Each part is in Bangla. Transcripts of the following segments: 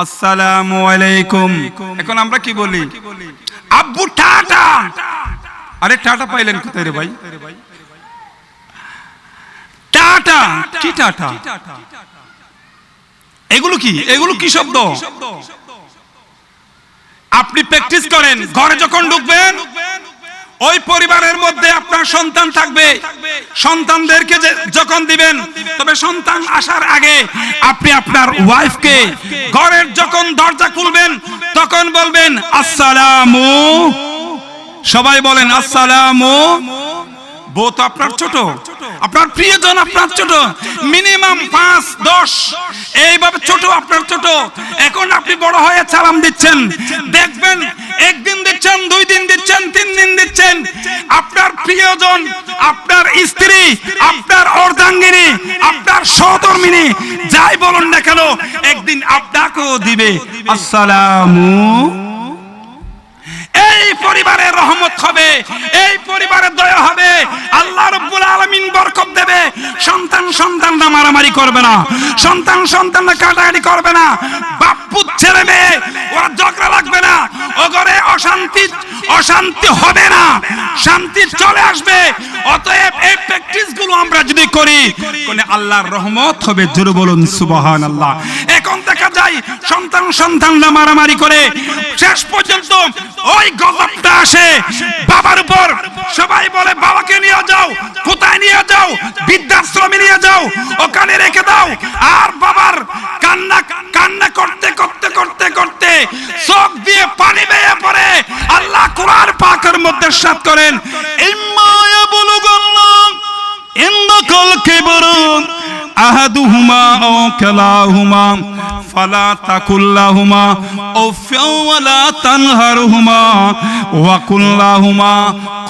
আসসালামু আলাইকুম। এখন আমরা কি বলি? আব্বু টাটা। আরে টাটা পাইলেন কোথায় রে ভাই? টাটা কি টাটা? এগুলো কি? এগুলো কি শব্দ? আপনি প্র্যাকটিস করেন, ঘরে যখন ঢুকবেন ওই পরিবারের মধ্যে আপনার সন্তান থাকবে, সন্তানদেরকে যখন দিবেন, তবে সন্তান আসার আগে আপনি আপনার ওয়াইফকে ঘরের যখন দরজা খুলবেন তখন বলবেন আসসালামু, সবাই বলেন আসসালামু। বউ তো আপনার ছোট, আপনার প্রিয়জন আপনার ছোট, মিনিমাম 5-10 এইভাবে ছোট আপনার ছোট। এখন আপনি বড় হয়ে সালাম দিচ্ছেন, দেখবেন একদিন দিচ্ছেন, 2 দিন দিচ্ছেন, 3 দিন দিচ্ছেন, আপনার প্রিয়জন, আপনার স্ত্রী, আপনার অর্ধাঙ্গিনী, আপনার সহধর্মিনী যাই বলুন না কেন একদিন আপনাকেও দিবে আসসালামু। এই পরিবারের রহমত হবে, এই পরিবারের দয়া হবে, আল্লাহ রাব্বুল আলামিন বরকত দেবে। সন্তানরা মারামারি করবে না, সন্তানরা কাটাকাটি করবে না, বাপ্পু ছেলে মেয়ে ওরা ঝগড়া লাগবে না, ও ঘরে অশান্তি হবে না, শান্তি চলে আসবে। অতএব এই প্র্যাকটিস গুলো আমরা যদি করি কোন আল্লাহর রহমত হবে। জোরে বলুন সুবহানাল্লাহ। এখন দেখা যায় সন্তানরা মারামারি করে, শেষ পর্যন্ত ওই গজবটা আসে বাবার উপর। সবাই বলে বাবাকে নিয়ে যাও, কোথায় নিয়ে যাও? বৃদ্ধাশ্রমে নিয়ে যাও, ওখানে রেখে দাও। আর বাবার কান্না করতে করতে করতে করতে চোখ দিয়ে পানি বেয়ে পড়ে। আল্লাহ কোরআন পাকের মধ্যে ইরশাদ করেন, ইম্মা ইয়াবলুগাল্লাহ ইনদাকাল কিবরুন আহাদুহুমা আও কিলাহুমা ফালা তাকুল্লাহুমা উফফিন ওয়ালা তানহারহুমা ওয়া কুল্লাহুমা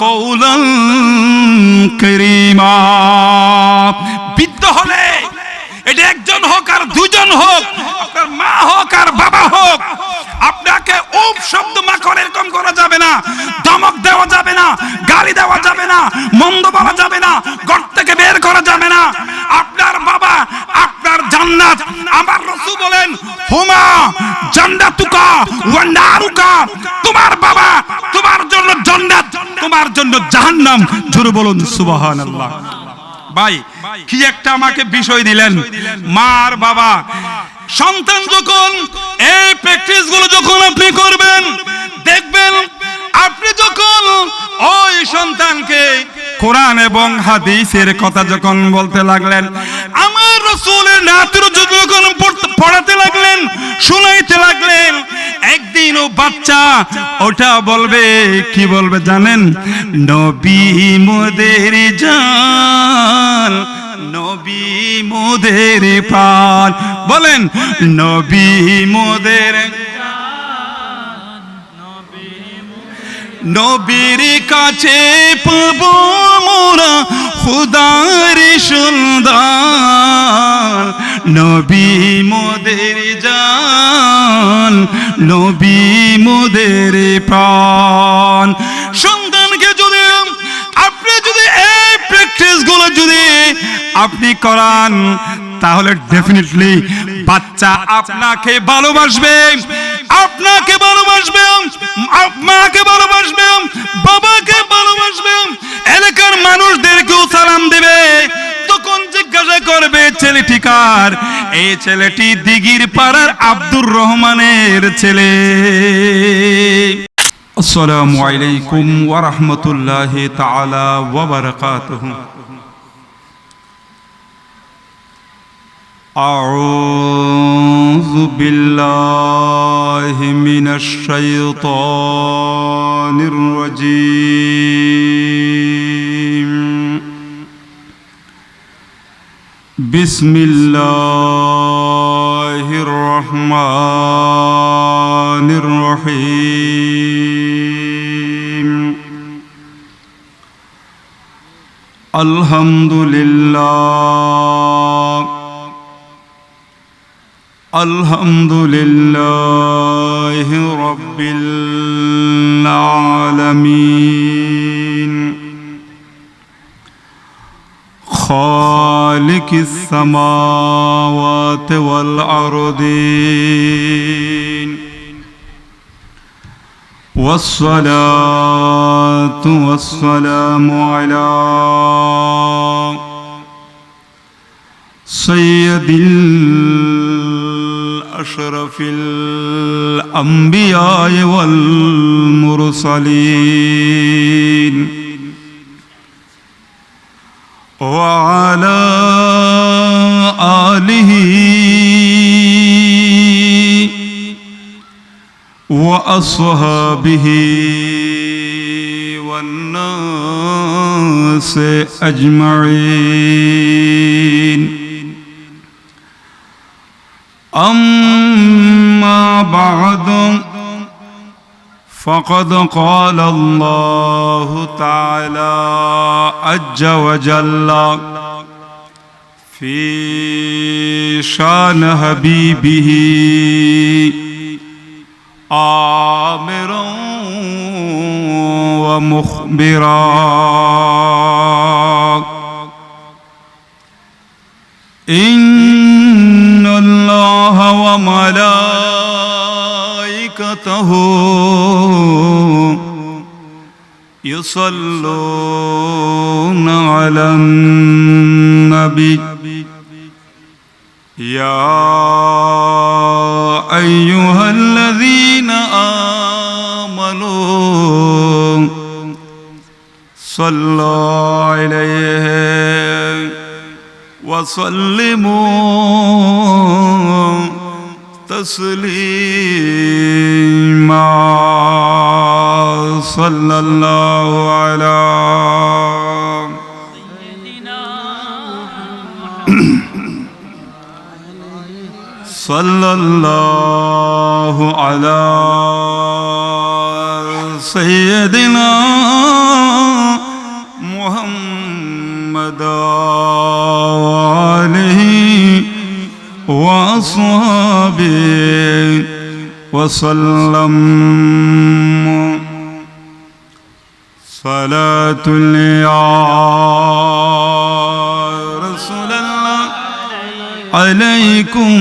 কওলান কারীমা। বৃদ্ধ হলে এটা একজন হোক আর দুজন হোক, আপনার মা হোক আর বাবা হোক, আপনাকে উফ শব্দ মাখন এরকম করা যাবে না, ধমক দেওয়া যাবে না, গালি দেওয়া যাবে না, মন্দ বলা যাবে না, ঘর থেকে বের করা যাবে না। আপনার বাবা আপনার জান্নাত। আমার রাসূল বলেন হুমা জান্নাতুকা ওয়া নারুকা, তোমার বাবা তোমার জন্য জান্নাত, তোমার জন্য জাহান্নাম। জোরে বলুন সুবহানাল্লাহ। ভাই কি একটা আমাকে বিষয় দিলেন, মা আর বাবা। সন্তান যখন এই প্র্যাকটিস গুলো যখন আপনি করবেন, দেখবেন আপনি যখন ওই সন্তানকে কোরআন এবং হাদিসের কথা যখন বলতে লাগলেন, আমার রাসূলের নাতের যখন পড়াতে লাগলেন, শোনাইতে লাগলেন, একদিন ও বাচ্চা ওটা বলবে, কি বলবে জানেন? নবী মোদের জান, নবী মোদের প্রাণ। বলেন নবী মোদের, নবীর কাছে পাবো মোরা খুদার সন্ধান, নবী মোদের জান, নবী মোদের প্রাণ। সন্তানকে যদি আপনি এই প্র্যাকটিস গুলো যদি আপনি করান, তাহলে ডেফিনেটলি বাচ্চা আপনাকে ভালোবাসবে, আপনাকে ভালোবাসবে, মাকে ভালোবাসবে, বাবাকে ভালোবাসবে, এলাকার মানুষদেরকেও সালাম দেবে। তখন জিজ্ঞাসা করবে ছেলেটি কার? এই ছেলেটি দিঘির পাড়ার আব্দুর রহমানের ছেলে। আসসালামু আলাইকুম ওয়া রাহমাতুল্লাহি তাআলা ওয়া বারাকাতুহু। আউযু বিল্লাহি মিনাশ শাইতানির রাজীম। বিসমিল্লাহির রহমানির রহিম। আলহামদুলিল্লাহ, আলহামদুলিল্লাহি রাব্বিল আলামিন। খালিকিস সামাওয়াতি ওয়াল আরদি والصلاة والسلام على سيد الأشرف الأنبياء والمرسلين وعلى آله وأصحابه والناس أجمعين. أما بعد فقد قال الله تعالى عز وجل في شان حبيبه آمرا ومخبرا إن الله وملائكته يصلون على النبي يا أيها الذين آمنوا صلوا عليه وسلموا تسليما صلى الله على صلى الله على سيدنا محمد وآله وأصحابه وسلم صلاة يا رسول الله عليكم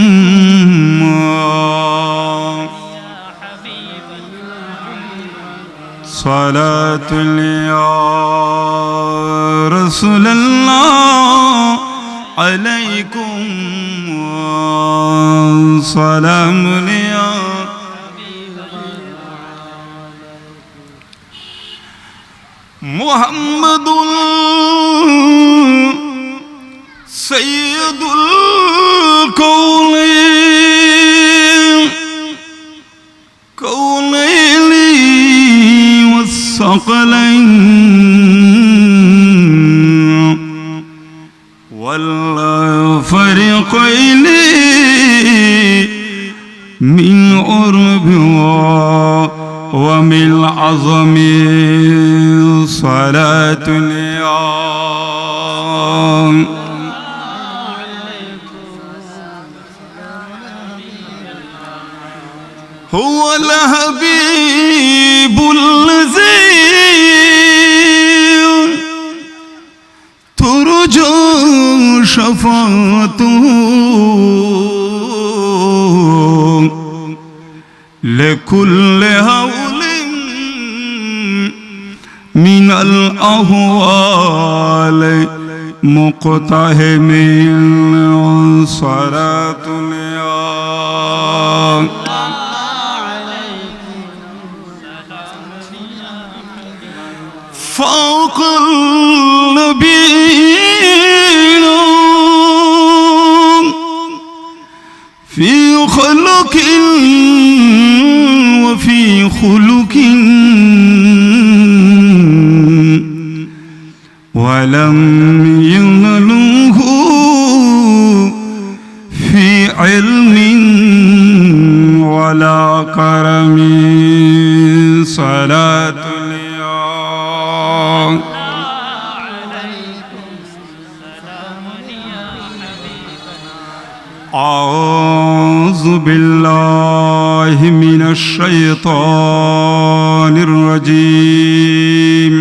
صلاة يا رسول الله عليكم سلام يا محمد سيد الكونين والثقلين والفريقين من عرب ومن عظم صلاة اليوم هو الحبيب الذي ترجى شفاعته لكل هول من الأهوال مقتحم صلاة اليوم فوق النبيين في خلق وفي خلق ولم ينله في علم ولا كرم صلاة اليوم أعوذ بالله من الشيطان الرجيم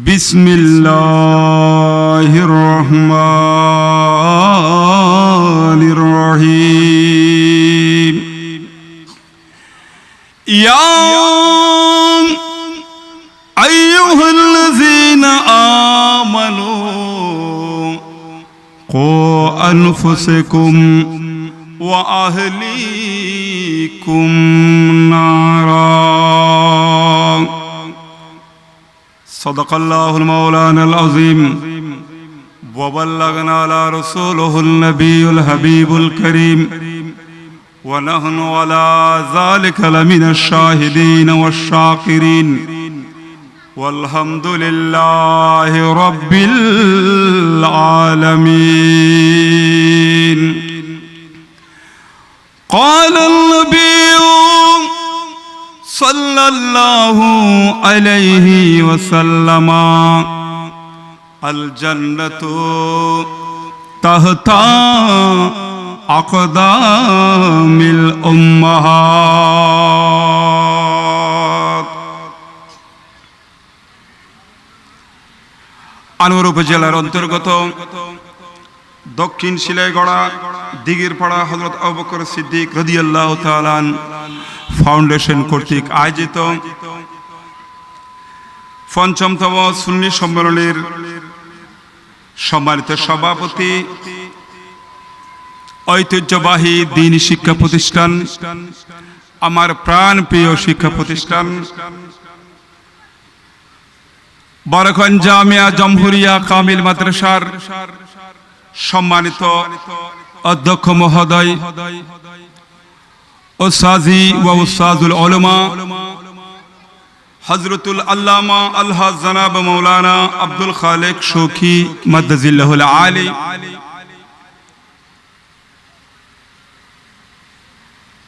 بسم الله الرحمن الرحيم ইয়া আইয়ুহাল্লাযীনা আমানু কু আনফুসাকুম ওয়া আহলিকুম নারা সাদাকাল্লাহুল মাওলানাল আযীম ওয়া বাল্লাগনা আলা রাসূলিহিল নবিয়্যিল হাবিবুল কারীম ওয়া নাহনু আলা যালিকা লামিনাশ শাহিদিন ওয়াশ শাকিরিন ওয়ালহামদুলিল্লাহি রাব্বিল আলামিন ক্বালান নবিয়্যু সাল্লাল্লাহু আলাইহি ওয়াসাল্লাম আল জান্নাতু তাহতা আকদামিল উম্মাহাত। আনোয়ার উপজেলার অন্তর্গত দক্ষিণ শিলাইগড়া দিঘিরপাড়া হযরত আবু বকর সিদ্দিক রাদিয়াল্লাহু তাআলা ফাউন্ডেশন কর্তৃক আয়োজিত পঞ্চমতম সুন্নি সম্মেলনের সম্মানিত সভাপতি, ঐতিহ্যবাহী দ্বীনি শিক্ষা প্রতিষ্ঠান, আমার প্রাণ প্রিয় শিক্ষা প্রতিষ্ঠান বরকগঞ্জ জামিয়া জমহুরিয়া কামিল মাদ্রাসার সম্মানিত অধ্যক্ষ মহোদয়, উস্তাজি ওয়া উস্তাজুল উলামা হযরতুল আল্লামা আলহাজ জনাব মাওলানা আব্দুল খালেক শৌকি মাদ্দাজিল্লাহুল আলী,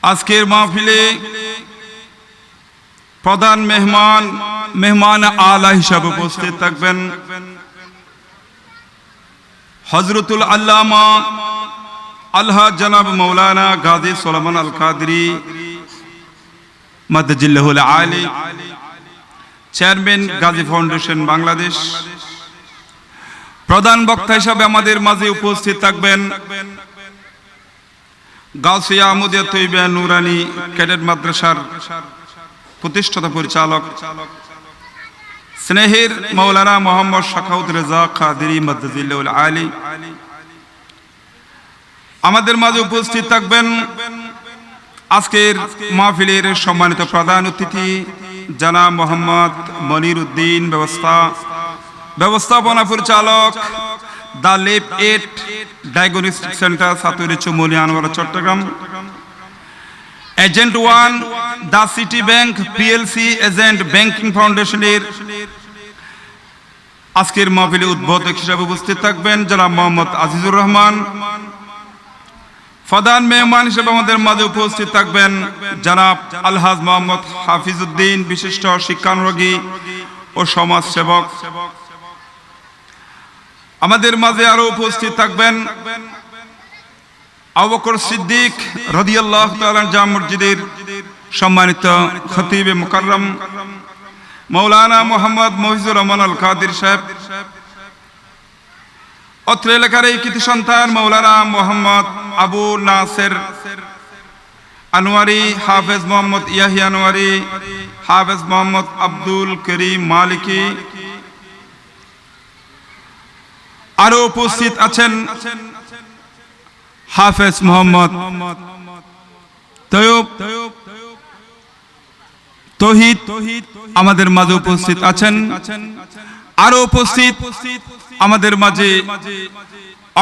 আজকের মাহফিলে প্রধান মেহমান আলা হিসাবে উপস্থিত থাকবেন হযরতুল আল্লামা আলহাজ জনাব মাওলানা গাজী সুলাইমান আল কাদরি মাদ্দাজিল্লাহুল আলী, চেয়ারম্যান গাজী ফাউন্ডেশন বাংলাদেশ। প্রধান বক্তা হিসাবে আমাদের মাঝে উপস্থিত থাকবেন গাউসিয়া আহমদিয়া তৈয়বা নুরানি ক্যাডেট মাদ্রাসার প্রতিষ্ঠাতা পরিচালক স্নেহের মাওলানা মোহাম্মদ শাখাউত রেজা কাদরি মাদ্দাজিল্লাহুল আলী। আমাদের মাঝে উপস্থিত থাকবেন আজকের মাহফিলের সম্মানিত প্রধান অতিথি জনাব মোহাম্মদ মনির উদ্দিন, ব্যবস্থাপনা পরিচালক দ্য লেপ 8 ডায়াগনস্টিক সেন্টার সাতুরে Chowmuhani Anowara Chattogram, agent 1 the city bank PLC agent banking ফাউন্ডেশনের আজকের মাহফিলে উদ্বোধক হিসেবে উপস্থিত থাকবেন জনাব মোহাম্মদ আজিজুর রহমান। প্রধান মেহমান হিসেবে আমাদের মাঝে উপস্থিত থাকবেন জনাব আলহাজ মোহাম্মদ হাফিজউদ্দিন, বিশিষ্ট শিক্ষানুরাগী ও সমাজ সেবক। আমাদের মাঝে আরো উপস্থিত থাকবেন আবু বকর সিদ্দিক রাদিয়াল্লাহু তাআলা জামে মসজিদের সম্মানিত খতিবে মুকাররম মাওলানা মোহাম্মদ মহিজুর রহমান আল কাদির সাহেব, অত্র এলাকার এই কৃতি সন্তান মাওলানা মোহাম্মদ আবু নাসের আনোয়ারি, হাফেজ মোহাম্মদ ইয়াহিয়া আনোয়ারি, হাফেজ মোহাম্মদ আব্দুল করিম মালিকি। আরো উপস্থিত আছেন হাফেজ মোহাম্মদ তৌহিদ, আমাদের মাঝে উপস্থিত আছেন। আরো উপস্থিত আমাদের মাঝে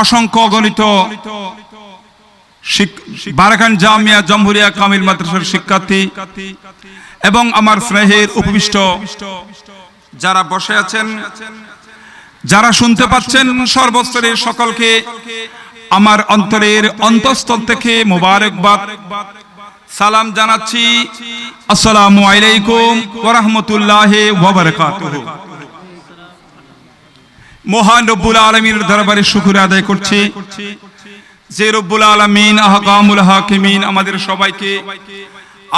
অসংখ্য অগণিত বারাকান জামিয়া জমহুরিয়া কামিল মাদ্রাসার শিক্ষার্থী এবং আমার স্নেহের উপবিষ্ট যারা বসে আছেন, যারা শুনতে পাচ্ছেন, সর্বস্তরের সকলকে আমার অন্তরের অন্তঃস্থল থেকে মোবারকবাদ সালাম জানাচ্ছি। আসসালামু আলাইকুম ওয়া রাহমাতুল্লাহি ওয়া বারাকাতুহু। মহান রব্বুল আলামিনের দরবারে শুকরিয়া আদায় করছি যে রব্বুল আলামিন আহকামুল হাকিমিন আমাদের সবাইকে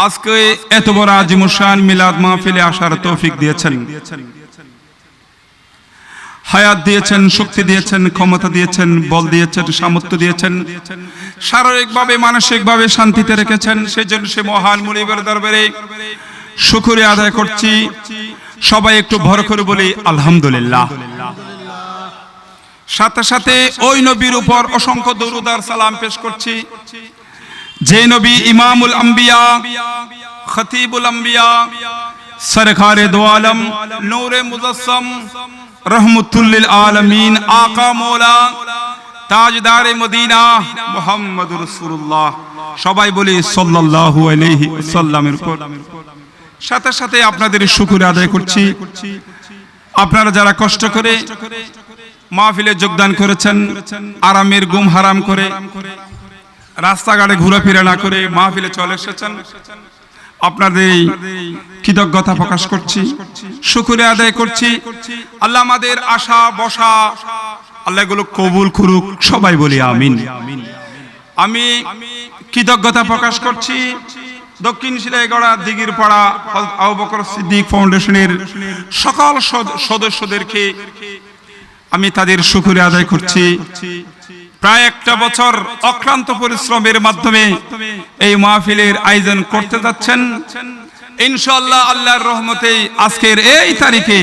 আজকে এত বড় আজিমুশান মিলাদ মাহফিলে আসার তৌফিক দিয়েছেন, হায়াত দিয়েছেন, শক্তি দিয়েছেন, ক্ষমতা দিয়েছেন, বল দিয়েছেন, সামর্থ্য দিয়েছেন, শারীরিকভাবে মানসিকভাবে শান্তিতে রেখেছেন, সেজন্য সে মহান মুনিবের দরবারে শুকরিয়া আদায় করছি। সবাই একটু ভর করে বলি আলহামদুলিল্লাহ। সাথে সাথে ওই নবীর উপর অসংখ্য দরুদ আর সালাম পেশ করছি, যে নবী ইমামুল আম্বিয়া, খতিবুল আম্বিয়া, সরকারে দো আলম, নূরে মুজাসসাম, রহমতুল লিল আলামিন, আকা মওলা তাজদারে মদিনা মুহাম্মদুর রাসূলুল্লাহ। সবাই বলি সাল্লাল্লাহু আলাইহি ওয়াসাল্লামের উপর। সাথে সাথে আপনাদের শুকরিয়া আদায় করছি, আপনারা যারা কষ্ট করে মাহফিলে যোগদান করেছেন, আরামের ঘুম হারাম করে, রাস্তাঘাটে ঘোরাফেরা না করে মাহফিলে চলে এসেছেন, আপনাদের কৃতজ্ঞতা প্রকাশ করছি, শুকরিয়া আদায় করছি। আল্লাহ আমাদের আশা বসা আল্লাহ এগুলো কবুল করুক, সবাই বলি আমিন। আমি কৃতজ্ঞতা প্রকাশ করছি দক্ষিণ শিলাইগড়া দিঘির পাড়া আবু বকর সিদ্দিক ফাউন্ডেশনের সকল সদস্যদেরকে আমি তাদের শুকরিয়া আদায় করছি। প্রায় একটা বছর অক্লান্ত পরিশ্রমের মাধ্যমে এই মাহফিলের আয়োজন করতে যাচ্ছেন। ইনশাআল্লাহ আল্লাহর রহমতে আজকের এই তারিখে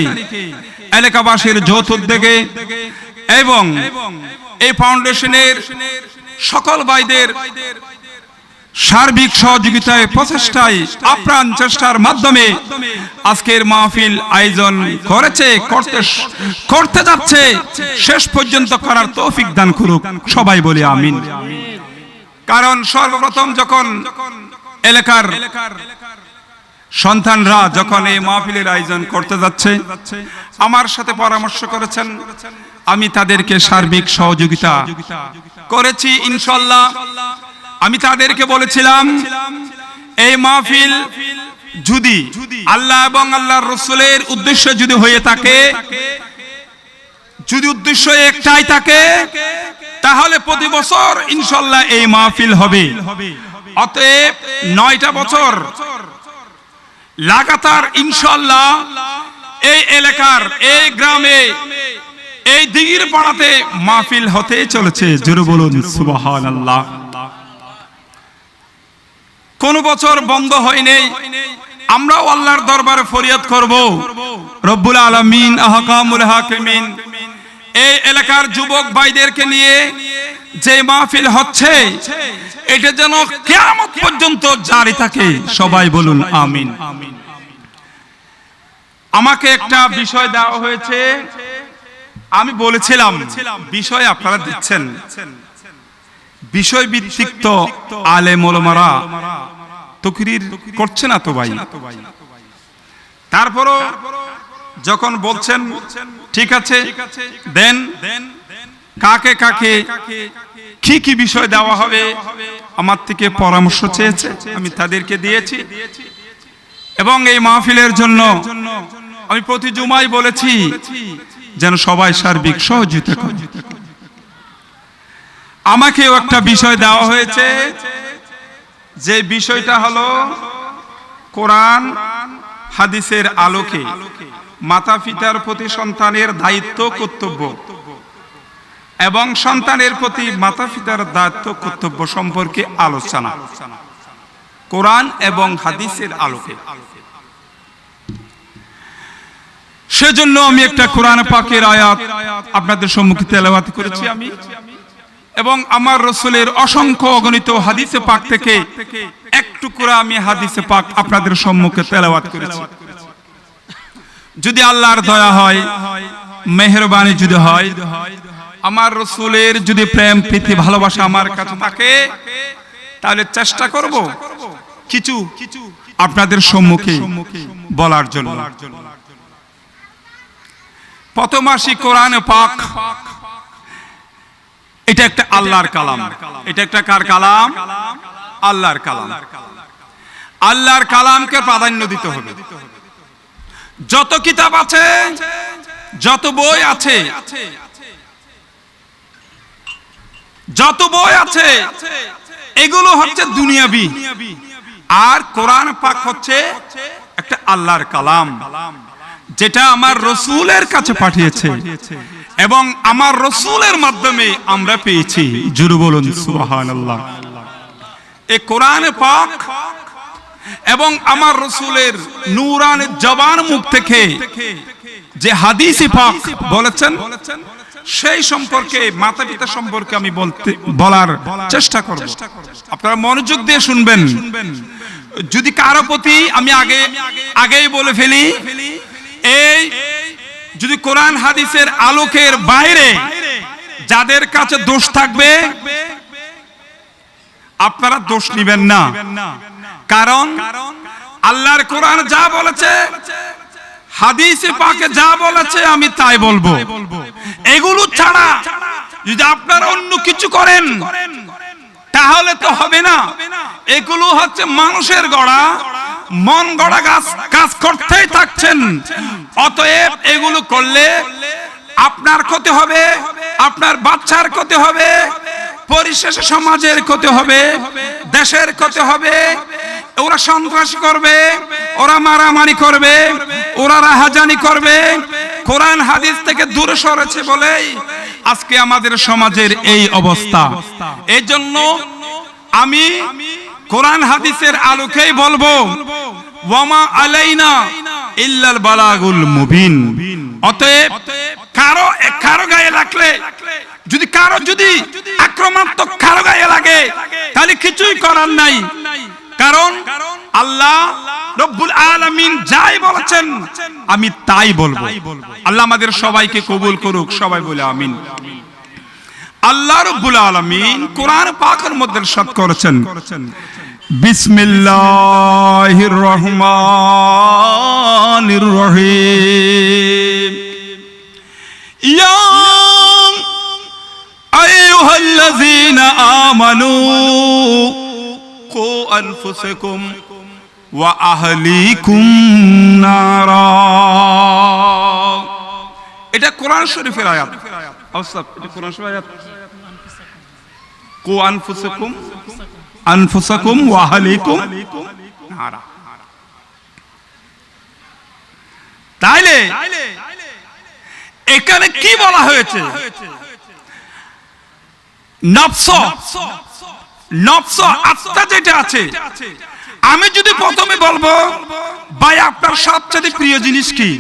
এলাকাবাসীর যৌথ উদ্যোগে এবং এই ফাউন্ডেশনের সকল ভাইদের সার্বিক সহযোগিতায় প্রচেষ্টায় আপ্রাণ চেষ্টার মাধ্যমে আজকের মাহফিল আয়োজন করতে যাচ্ছে, শেষ পর্যন্ত করার তৌফিক দান করুক, সবাই বলি আমিন। কারণ সর্বপ্রথম যখন এলাকার সন্তানরা যখন এই মাহফিলের আয়োজন করতে যাচ্ছে, আমার সাথে পরামর্শ করেছেন, আমি তাদেরকে সার্বিক সহযোগিতা করেছি ইনশাআল্লাহ। আমি তাদেরকে বলেছিলাম এই মাহফিল যদি আল্লাহ এবং আল্লাহর রাসূলের উদ্দেশ্য যদি হয়ে থাকে, যদি উদ্দেশ্য একটাই থাকে, তাহলে প্রতি বছর ইনশাআল্লাহ এই মাহফিল হবে। অতএব 9টা বছর লাগাতার ইনশাআল্লাহ এই এলাকার, এই গ্রামে, এই দিঘির পাড়াতে মাহফিল হতে চলেছে। জোরে বলুন সুবহানাল্লাহ। কোন বছর বন্ধ হয়নি। আমরাও আল্লাহর দরবারে ফরিয়াদ করব, রব্বুল আলামিন আহকামুল হাকিমিন এই এলাকার যুবক ভাইদেরকে নিয়ে যে মাহফিল হচ্ছে, এটা যেন কিয়ামত পর্যন্ত জারি থাকে, সবাই বলুন আমিন। আমাকে একটা বিষয় দেওয়া হয়েছে, আমি বলেছিলাম বিষয় আপনারা দিচ্ছেন, বিষয় ভিত্তিক তো আলেম ওলামারা তাকরীর করছে না তো ভাই। তারপরও যখন বলছেন ঠিক আছে দেন, কাকে কাকে কি কি বিষয় দেওয়া হবে আমার থেকে পরামর্শ চেয়েছে, আমি তাদেরকে দিয়েছি। এবং এই মাহফিলের জন্য আমি প্রতি জুমায় বলেছি যেন সবাই সার্বিক সহযোগিতা করে। আমাকেও একটা বিষয় দেওয়া হয়েছে, যে বিষয়টা হলো কোরআন হাদিসের আলোকে মাতা পিতার প্রতি সন্তানের দায়িত্ব কর্তব্য এবং সন্তানের প্রতি মাতা পিতার দায়িত্ব কর্তব্য সম্পর্কে আলোচনা, কোরআন এবং হাদিসের আলোকে। সেজন্য আমি একটা কোরআন পাকের আয়াত আপনাদের সম্মুখে তেলাওয়াত করেছি আমি, এবং আমার রাসূলের অসংখ্য অগণিত হাদিসে পাক থেকে এক টুকরা আমি হাদিসে পাক আপনাদের সম্মুখে তেলাওয়াত করেছি। যদি আল্লাহর দয়া হয়, মেহেরবানি যদি হয়, আমার রাসূলের যদি প্রেম প্রীতি ভালোবাসা আমার কাছে থাকে, তাহলে চেষ্টা করব কিছু আপনাদের সম্মুখে বলার জন্য। প্রথম আসি কোরআন পাক। এটা একটা আল্লাহর কালাম। এটা একটা কার কালাম? আল্লাহর কালাম। আল্লাহর কালামকে প্রাধান্য দিতে হবে। যত কিতাব আছে, যত বই আছে, যত বই আছে, এগুলো হচ্ছে দুনিয়াবি, আর কোরআন পাক হচ্ছে একটা আল্লাহর কালাম, যেটা আমার রাসূলের কাছে পাঠিয়েছে। এবং আমার রাসূলের মাধ্যমে আমরা পেয়েছি। জোরে বলুন সুবহানাল্লাহ। এই কোরআন পাক এবং আমার রাসূলের নূরানি জবান মুখ থেকে যে হাদিস পাক বলেছেন, সেই সম্পর্কে, মাতা পিতা সম্পর্কে আমি বলার চেষ্টা করব। আপনারা মনোযোগ দিয়ে শুনবেন। যদি কারো প্রতি আমি আগেই বলে ফেলি, এই যদি কোরআন হাদিসের আলোকের বাইরে যাদের কাছে দোষ থাকবে, আপনারা দোষ নেবেন না। কারণ আল্লাহর কোরআন যা বলেছে, হাদিসে পাকে যা বলেছে, আমি তাই বলবো। এগুলো ছাড়া যদি আপনারা অন্য কিছু করেন তাহলে তো হবে না। এগুলো হচ্ছে মানুষের গড়া, মন গড়া কাজ করতেই থাকছেন। অতএব এগুলো করলে আপনার ক্ষতি হবে, আপনার বাচ্চার ক্ষতি হবে, পরিশেষে সমাজের ক্ষতি হবে, দেশের ক্ষতি হবে। ওরা সন্ত্রাসী করবে, ওরা মারামারি করবে, ওরা রাহাজানি করবে। কোরআন হাদিস থেকে দূরে সরেছে বলেই আজকে আমাদের সমাজের এই অবস্থা। এই জন্য আমি কোরআন হাদিসের আলোকেই বলবো, ওয়ামা আলাইনা ইল্লাল বালাগুল মুবিন। অতএব কারো গায়ে লাগলে, যদি আক্রমণাত্মক কারো গায়ে লাগে, তাহলে কিছুই করার নাই। কারণ আল্লাহ রব্বুল আলামিন যাই বলেছেন আমি তাই বলবো। আল্লাহ আমাদের সবাইকে কবুল করুক, সবাই বলে আমিন। আল্লাহ রব্বুল আলামিন কোরআন পাকের মধ্যে ইরশাদ করেছেন, বিসমিল্লাহির রহমানির রহিম, ইয়া আইয়ুহাল্লাযীনা আমানু কু আনফুসাকুম ওয়া আহলিকুম নারা। এটা কোরআন শরীফের আয়াত। এটা কোরআন শরীফের আয়াত। কু আনফুসাকুম ওয়া আহলিকুম নারা। তাইলে এখানে কি বলা হয়েছে? নফস আত্মা যেটা আছে, আমি যদি প্রথমে বলবো ভাই আপনার সবচেয়ে প্রিয় জিনিস কি,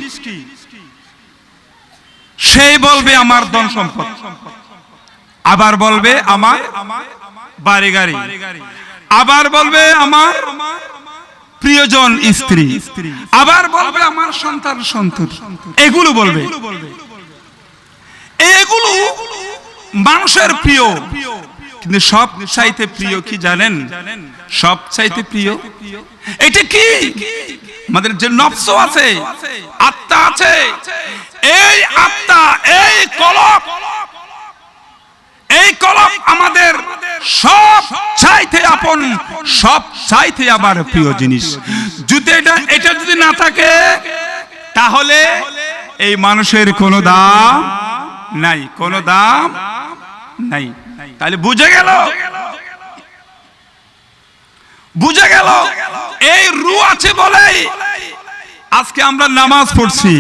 সেই বলবে আমার ধন সম্পদ, আবার বলবে আমার বাড়ি গাড়ি, আবার বলবে আমার প্রিয়জন স্ত্রী, আবার বলবে আমার সন্তান সন্ততি। এগুলো বলবে। এগুলো মানুষের প্রিয়, কিন্তু সব চাইতে প্রিয় কি জানেন? সব চাইতে প্রিয় এটা কি? আমাদের যে নফস আছে, আত্মা আছে, এই আত্মা, এই কলব আমাদের সব চাইতে আপন, সব চাইতে আবার প্রিয় জিনিস। যদি এটা যদি না থাকে তাহলে এই মানুষের কোনো দাম নাই, কোনো দাম নাই। তাহলে বুঝে গেল এই রূহ আছে বলেই আজকে আমরা নামাজ পড়ছি,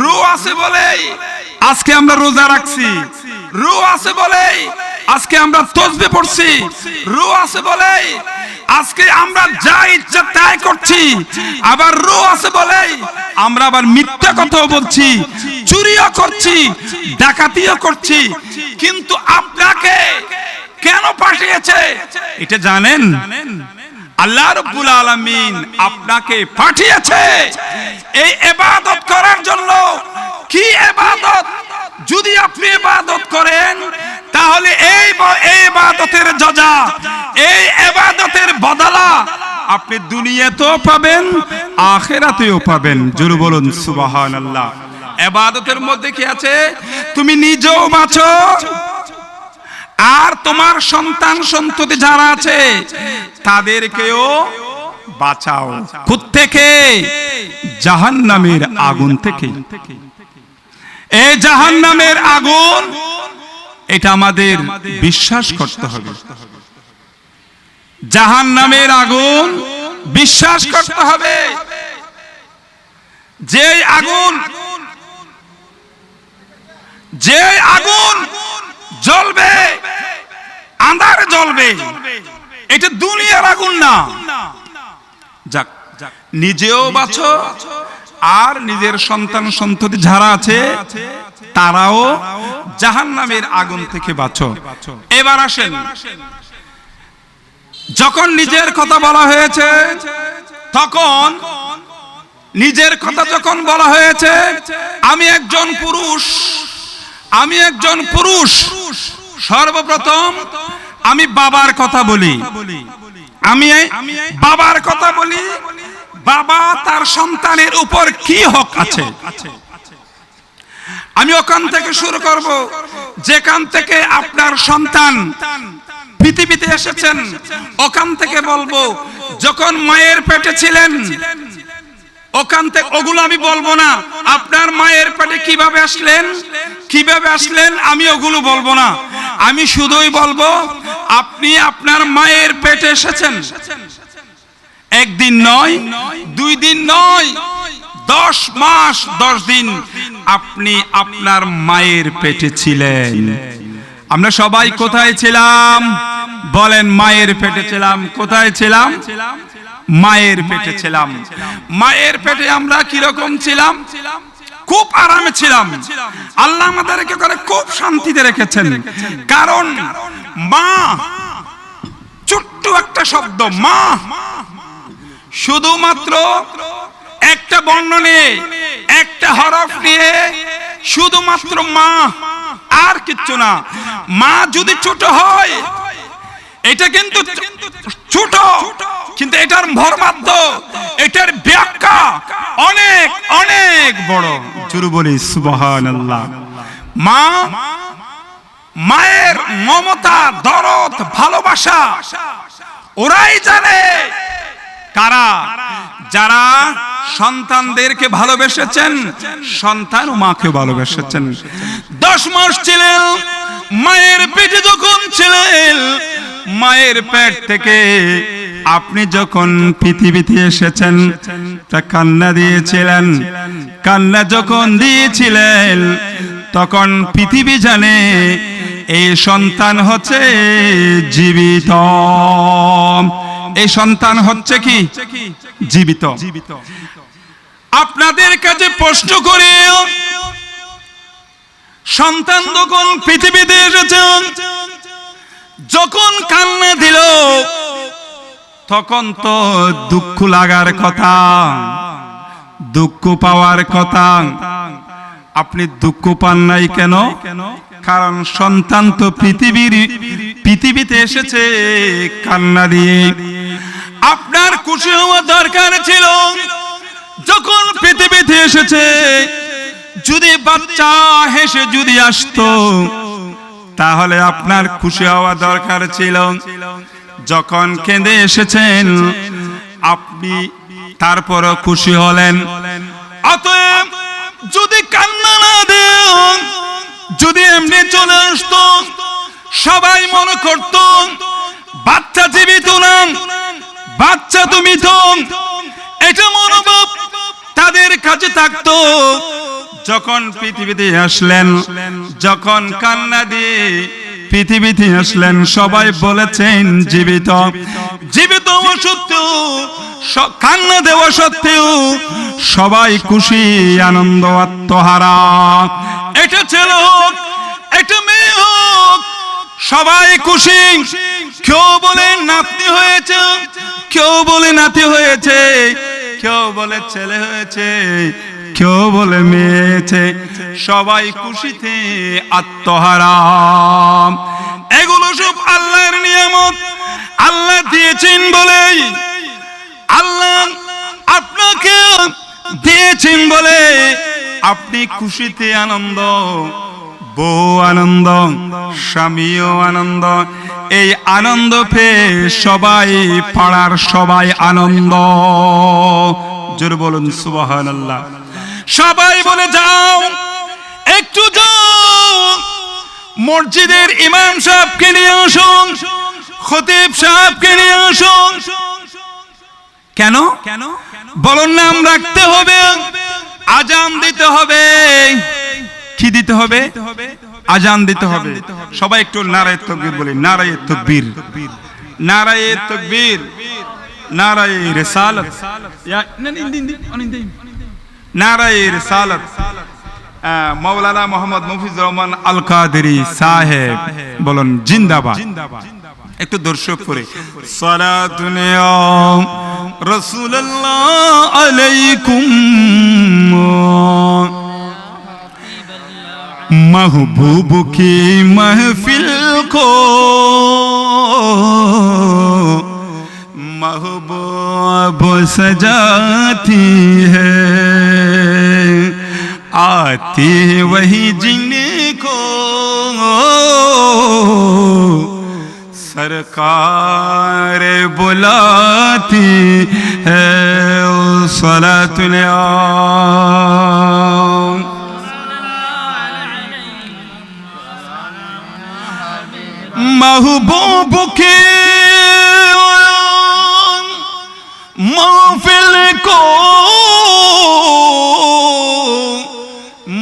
রূহ আছে বলেই আজকে আমরা রোজা রাখছি, রূহ আছে বলেই আজকে আমরা তাসবিহ পড়ছি, রূহ আছে বলেই আজকে আমরা যা ইচ্ছা তাই করছি। আবার রূহ আছে বলেই আমরা আবার মিথ্যা কথাও বলছি, চুরিও করছি, ডাকাতিও করছি। কিন্তু আপনাকে কেন পাঠিয়েছে এটা জানেন? আল্লাহ রাব্বুল আলামিন আপনাকে পাঠিয়েছে এই ইবাদত করার জন্য। কি ইবাদত? যদি আপনি ইবাদত করেন তাহলে এই ইবাদতের জাযা, এই ইবাদতের বদলা আপনি দুনিয়াতেও পাবেন, আখিরাতেও পাবেন। জোরে বলুন সুবহানাল্লাহ। ইবাদতের মধ্যে কি আছে? তুমি নিজেও বাঁচো আর তোমার সন্তান সন্ততি যারা আছে তাদেরকেও বাঁচাও। কোত্থেকে? জাহান্নামের আগুন থেকে। এই জাহান্নামের আগুন, এটা আমাদের বিশ্বাস করতে হবে। জাহান্নামের আগুন বিশ্বাস করতে হবে। যে যে আগুন জ্বলবে, আঁধার জ্বলবে, এটা দুনিয়ার আগুন না। যাক, নিজেও বাঁচো আর নিজের সন্তান সন্ততি যারা আছে তারাও জাহান্নামের আগুন থেকে বাঁচো। এবার আসেন, যখন নিজের কথা বলা হয়েছে, তখন নিজের কথা যখন বলা হয়েছে, আমি একজন পুরুষ, সর্বপ্রথম আমি বাবার কথা বলি। আমি বাবার কথা বলি, বাবা তার সন্তানের উপর কি হক আছে আমি ওখান থেকে শুরু করব, যেখান থেকে আপনার সন্তান পৃথিবীতে এসেছেন ওখান থেকে বলবো। যখন মায়ের পেটে ছিলেন ওখান থেকে, ওগুলো আমি বলবো না। আপনার মায়ের পেটে কিভাবে আসলেন আমি ওগুলো বলবো না। আমি শুধুই বলবো আপনি আপনার মায়ের পেটে এসেছেন। একদিন নয়, 2 দিন নয়, 10 মাস 10 দিন আপনি আপনার মায়ের পেটে ছিলেন। আমরা সবাই কোথায় ছিলাম বলেন? মায়ের পেটে ছিলাম। কোথায় ছিলাম? মায়ের পেটে ছিলাম। মায়ের পেটে আমরা কিরকম ছিলাম? খুব আরামে ছিলাম। আল্লাহ আমাদেরকে করে খুব শান্তিতে রেখেছেন। কারণ মা, ছোট্ট একটা শব্দ মা, শুধুমাত্র একটা বর্ণ নিয়ে, একটা হরফ নিয়ে, শুধুমাত্র মা, আর কিচ্ছু না। মা যদি ছোট হয়, এটা কিন্তু ছোট, কিন্তু এটার মর্মার্থ, এটার ব্যাখ্যা অনেক অনেক বড়। জোরে বলি সুবহানাল্লাহ। মা, মায়ের মমতা, দরদ, ভালোবাসা ওরাই জানে। কারা? যারা সন্তানদেরকে ভালোবেসেছেন, সন্তান ও মাকে ভালোবেসেছেন। 10 মাস ছিলেন মায়ের পেটে, যখন ছিলেন মায়ের পেট থেকে আপনি যখন পৃথিবীতে এসেছেন তা কান্না দিয়েছিলেন। কান্না যখন দিয়েছিলেন তখন পৃথিবী জানে এই সন্তান হচ্ছে জীবিত। এই সন্তান হচ্ছে কি? জীবিত। আপনাদের কাছে প্রশ্ন করি, সন্তান যখন পৃথিবীতে এসেছেন, যখন কান্না দিল তখন তো দুঃখ লাগার কথা, দুঃখ পাওয়ার কথা। আপনি দুঃখ পান নাই কেন? কারণ সন্তান তো পৃথিবীতে এসেছে কান্না দিয়ে। আপনার খুশি হওয়া দরকার ছিল, যখন পৃথিবীতে এসেছে যদি বাচ্চা হেসে যদি আসতো তাহলে আপনার খুশি হওয়া দরকার ছিল। যখন কেঁদে এসেছেন আপনি তারপরও খুশি হলেন। অতএব যদি কান্না না দেন, যদি এমনি চলে আসতো, সবাই মনে করত বাচ্চা জীবিত না, বাচ্চা তুমি তো, এটা মনোভাব তাদের কাছে থাকতো। যখন পৃথিবীতে আসলেন, যখন কান্না দিয়ে পৃথিবীতে আসলেন, সবাই বলেছেন জীবিত। জীবিত হওয়া সত্ত্বেও, কান্না দেওয়া সত্ত্বেও সবাই খুশি, আনন্দ, আত্মহারা। এটা ছেলে হোক, এটা মেয়ে হোক, সবাই খুশি। কেউ বলে নাতনি হয়েছে, কেউ বলে নাতি হয়েছে, কেউ বলে ছেলে হয়েছে, কেউ বলে মেয়েছে, সবাই খুশিতে আত্মহারা। এগুলো সব আল্লাহর নিয়ামত, আল্লাহ দিয়েছেন বলে, আল্লাহ আপনাকে দিয়েছেন বলে আপনি খুশিতে আনন্দ, বউ আনন্দ, স্বামীও আনন্দ। এই আনন্দ পেয়ে সবাই, পাড়ার সবাই আনন্দ। জোরে বলুন সুবহানাল্লাহ। সবাই বলে যাও, একটু যাও, মসজিদের ইমাম সাহেবকে নিয়ে আসুন, খতিব সাহেবকে নিয়ে আসুন। কেন? বলুন নাম রাখতে হবে, আজান দিতে হবে। কি দিতে হবে? আজান দিতে হবে। সবাই একটু নারায়ে তাকবীর বলি। নারায়ে তাকবীর, নারায়ে তাকবীর, নারায়ে রিসালাত, নারায়ে রিসালাত। মাওলানা মোহাম্মদ মুফিজুর রহমান আল কাদেরী সাহেব বলুন জিন্দাবাদ। একটু দর্শক করে সালাতুন ইয়া রাসূলুল্লাহ আলাইকুম महबूब की महफिल को महबूब सजाती है, आती वही जिनको सरकार बुलाती है। ओ सलातुल महबूब के महफिल को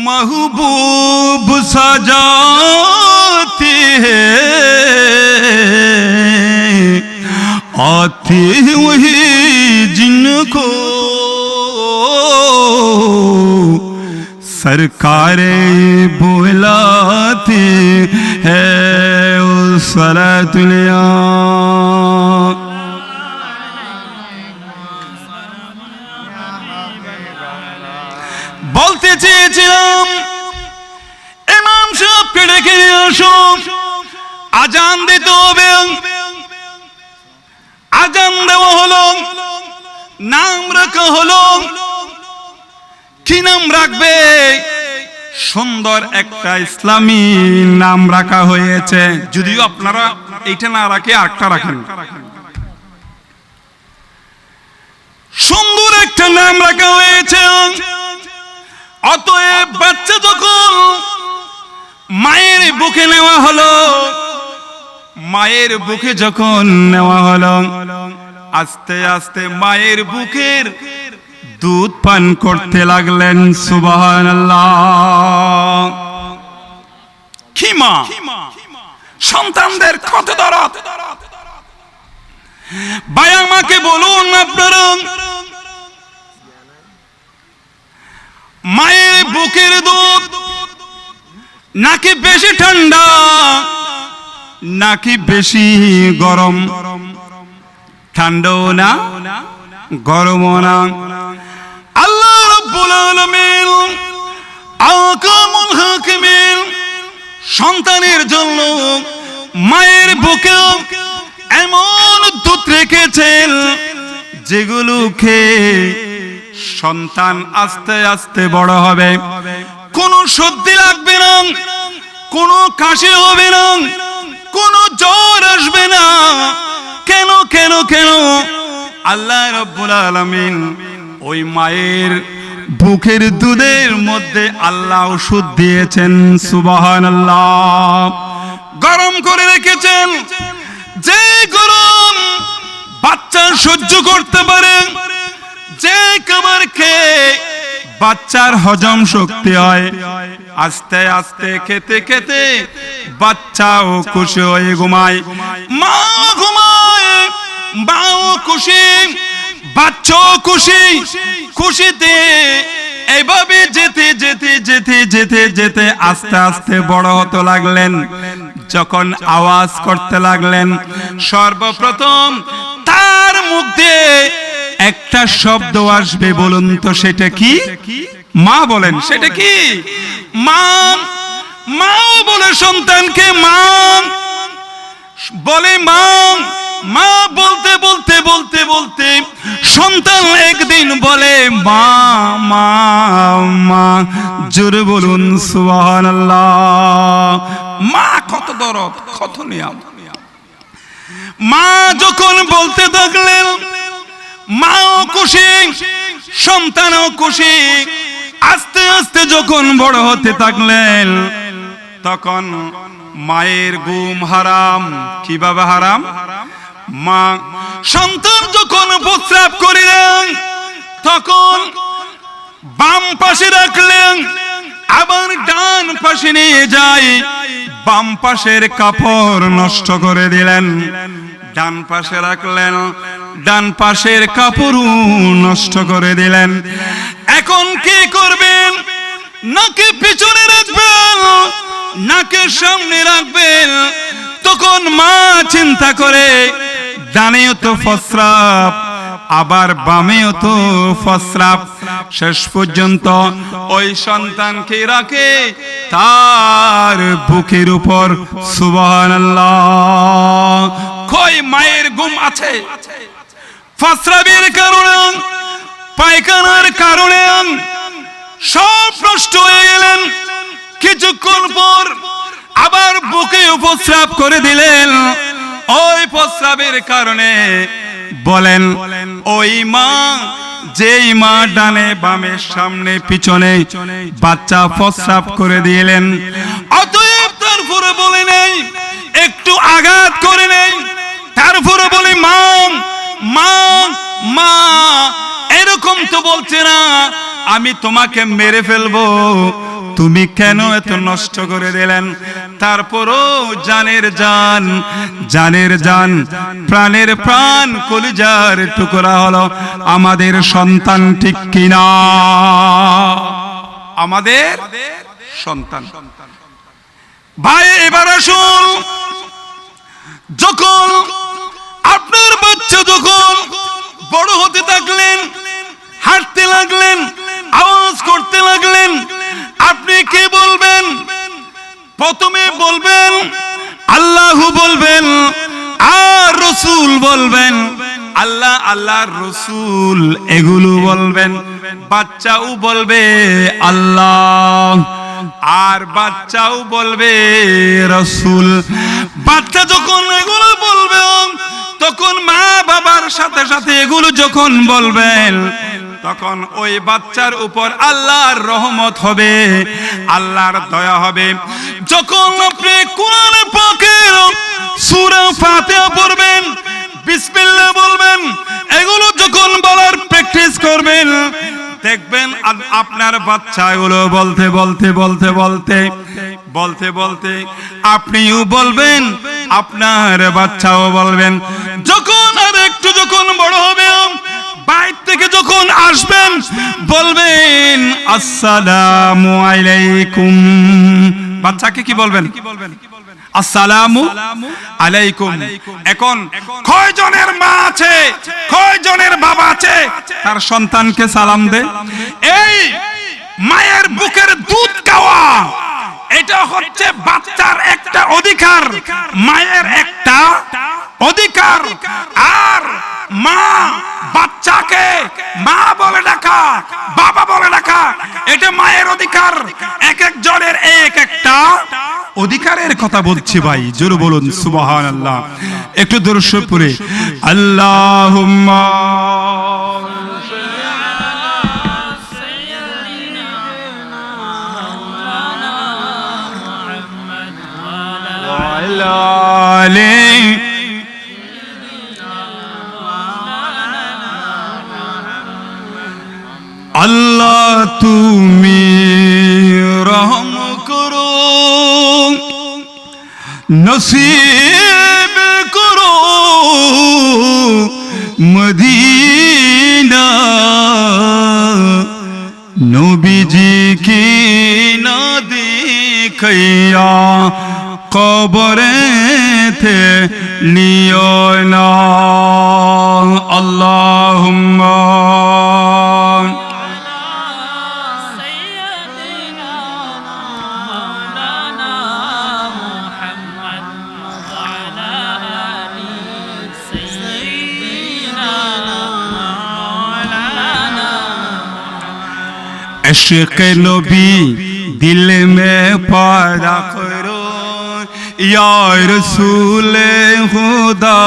महबूब सजाती है, आती वही जिनको सरकारे बुलाती है। सलातुल या বলতে চেয়েছিলাম ইমাম সাহেবকে ডেকে নিয়ে আসো, আজান দিতে হবে। আজান দেওয়া হলো, নাম রাখা হলো। কি নাম রাখবে? সুন্দর একটা ইসলামী নাম রাখা হয়েছে। যদিও আপনারা এইটা না রাখে আরেকটা রাখেন। সুন্দর একটা নাম রাখা হয়েছে। অতএব বাচ্চা যখন মায়ের বুকে নেওয়া হলো, মায়ের বুকে যখন নেওয়া হলো, আস্তে আস্তে মায়ের বুকের দুধ পান করতে লাগলেন। সুবহানাল্লাহ। কি মা সন্তানদের কত দরদ! ভাই আমাকে বলুন, আপনারা মায়ের বুকের দুধ নাকি বেশি ঠান্ডা নাকি বেশি গরম? ঠান্ডাও না গরমও না। আল্লাহ রাব্বুল আলামিন আহকামুল হাকিমিন সন্তানের জন্য মায়ের বুকে এমন দুধ রেখেছেন যেগুলো খেয়ে সন্তান আস্তে আস্তে বড় হবে। কোনো সর্দি লাগবে না, কোনো কাশি হবে না, কোনো জ্বর আসবে না। কেন কেন কেন? আল্লাহ রাব্বুল আলামিন ওই মায়ের বুকের দুধের মধ্যে আল্লাহ ওষুধ দিয়েছেন। সুবহানাল্লাহ। গরম করে রেখেছেন। যে গরম বাচ্চা সহ্য করতে পারে, যে খাবার খেয়ে বাচ্চার হজম শক্তি হয়, আস্তে আস্তে খেতে খেতে বাচ্চাও খুশি হয়ে ঘুমায়। মা ঘুমায়, মাও খুশি, বাচ্চাও খুশি। খুশিতে এইভাবে যেতে যেতে যেতে যেতে যেতে আস্তে আস্তে বড় হতে লাগলেন। যখন আওয়াজ করতে লাগলেন, সর্বপ্রথম তার মুখ দিয়ে একটা শব্দ আসবে। বলুন তো সেটা কি? মা বলেন, সেটা কি? মা। মা বলে সন্তানকে মা বলে। মা মা বলতে বলতে বলতে বলতে সন্তান একদিন বলে মা মা মা। জোরে বলুন সুবহানাল্লাহ। মা কত দরদ, কত নিয়ম। মা যখন বলতে থাকলেন, মাও খুশি, সন্তানও খুশি। আস্তে আস্তে যখন বড় হতে থাকলেন, তখন মায়ের ঘুম হারাম। কিভাবে হারাম? মা সন্তান যখন প্রস্রাব করিলেন, তখন বাম পাশে রাখলেন আবার ডান পাশে নিয়ে যায়, বাম পাশের কাপড় নষ্ট করে দিলেন, ডান পাশে রাখলেন, ডান পাশের কাপড়ও নষ্ট করে দিলেন। এখন কি করবেন? নাকে পিছনে রাখবেন, নাকে সামনে রাখবেন? তখন মা চিন্তা করে, ডানেও তো প্রস্রাব, আবার বামেও তো প্রস্রাব। শেষ পর্যন্ত ওই সন্তানকে রাখে তার বুকের উপর। সুবহানাল্লাহ। কই মায়ের ঘুম আছে? প্রস্রাবের কারণে, পায়খানার কারণে সব নষ্ট হয়ে গেলেন। কিছুক্ষণ পর আবার বুকে প্রস্রাব করে দিলেন। ওই প্রস্রাবের কারণে বলেন ওই মা, যেই মা ডানে বামে সামনে পিছনে বাচ্চা প্রস্রাব করে দিলেন, অতএব তারপরে বলে নেই, একটু আঘাত করে নেই, তারপরে বলে মা মা মা, এরকম তো বলছে না আমি তোমাকে মেরে ফেলবো, তুমি কেন এত নষ্ট করে দিলেন? তারপরও জানের জান, জানের জান, প্রাণের প্রাণ, কলিজার টুকরা হলো আমাদের সন্তান, ঠিক কিনা? আমাদের সন্তান। ভাই এবার আসুন, যখন আপনার বাচ্চা যখন বড় হতে থাকলেন, হাঁটতে লাগলেন, আওয়াজ করতে লাগলেন, আপনি কি বলবেন? প্রথমে বলবেন আল্লাহু বলবেন, আর রসুল বলবেন, আল্লাহ আল্লাহ রসুল এগুলো বলবেন। বাচ্চাও বলবে আল্লাহ, আর বাচ্চাও বলবে রসুল। বাচ্চা যখন এগুলো বলবে, তখন মা বাবার সাথে সাথে এগুলো যখন বলবেন, তখন ওই বাচ্চার উপর আল্লাহর রহমত হবে, আল্লাহর দয়া হবে। যখন আপনি কোরআন পাকের সূরা ফাতিহা পড়বেন, বিসমিল্লাহ বলবেন, এগুলো যখন বলার প্র্যাকটিস করবেন, দেখবেন আপনার বাচ্চা এগুলো বলতে বলতে বলতে বলতে বলতে বলতে আপনিও বলবেন, আপনার বাচ্চাও বলবেন। যখন আর একটু যখন বড় হবে, বাইরে থেকে যখন আসবেন, বলবেন আসসালামু আলাইকুম। বাচ্চাকে কি বলবেন? আসসালামু আলাইকুম। এখন কয়জনের মা আছে, কয়জনের বাবা আছে তার সন্তানকে সালাম দেয়? এই মায়ের বুকের দুধ খাওয়া, এটা হচ্ছে বাচ্চার একটা অধিকার, মায়ের একটা অধিকার। আর মা বাচ্চাকে মা বলে ডাকা, বাবা বলে ডাকা, এটা মায়ের অধিকার। এক একজনের এক একটা অধিকারের কথা বলছি ভাই, জোরে বলুন সুবহানাল্লাহ। একটু দরুদ পড়ে আল্লাহুম্মা আল্লাহ তুমি রহম করো, নসিব করো মদিনা, নবীজি কি না দেখাইয়া কবরেতে নিও না। আল্লাহুম্মা इश्क़ नबी दिल में पैदा करो या रसूल खुदा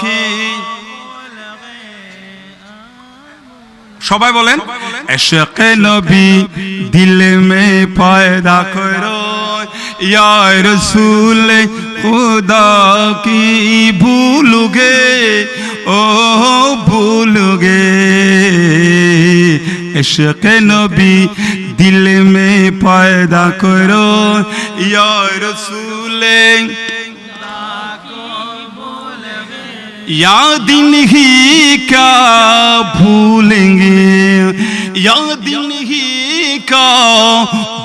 की। সবাই বলেন इश्क़ नबी दिल में पैदा करो या रसूल खुदा की। भूलोगे ओ भूलोगे इश्क़ नबी दिल में पैदा करो या रसूल या दिन ही क्या भूलेंगे या दिन ही क्या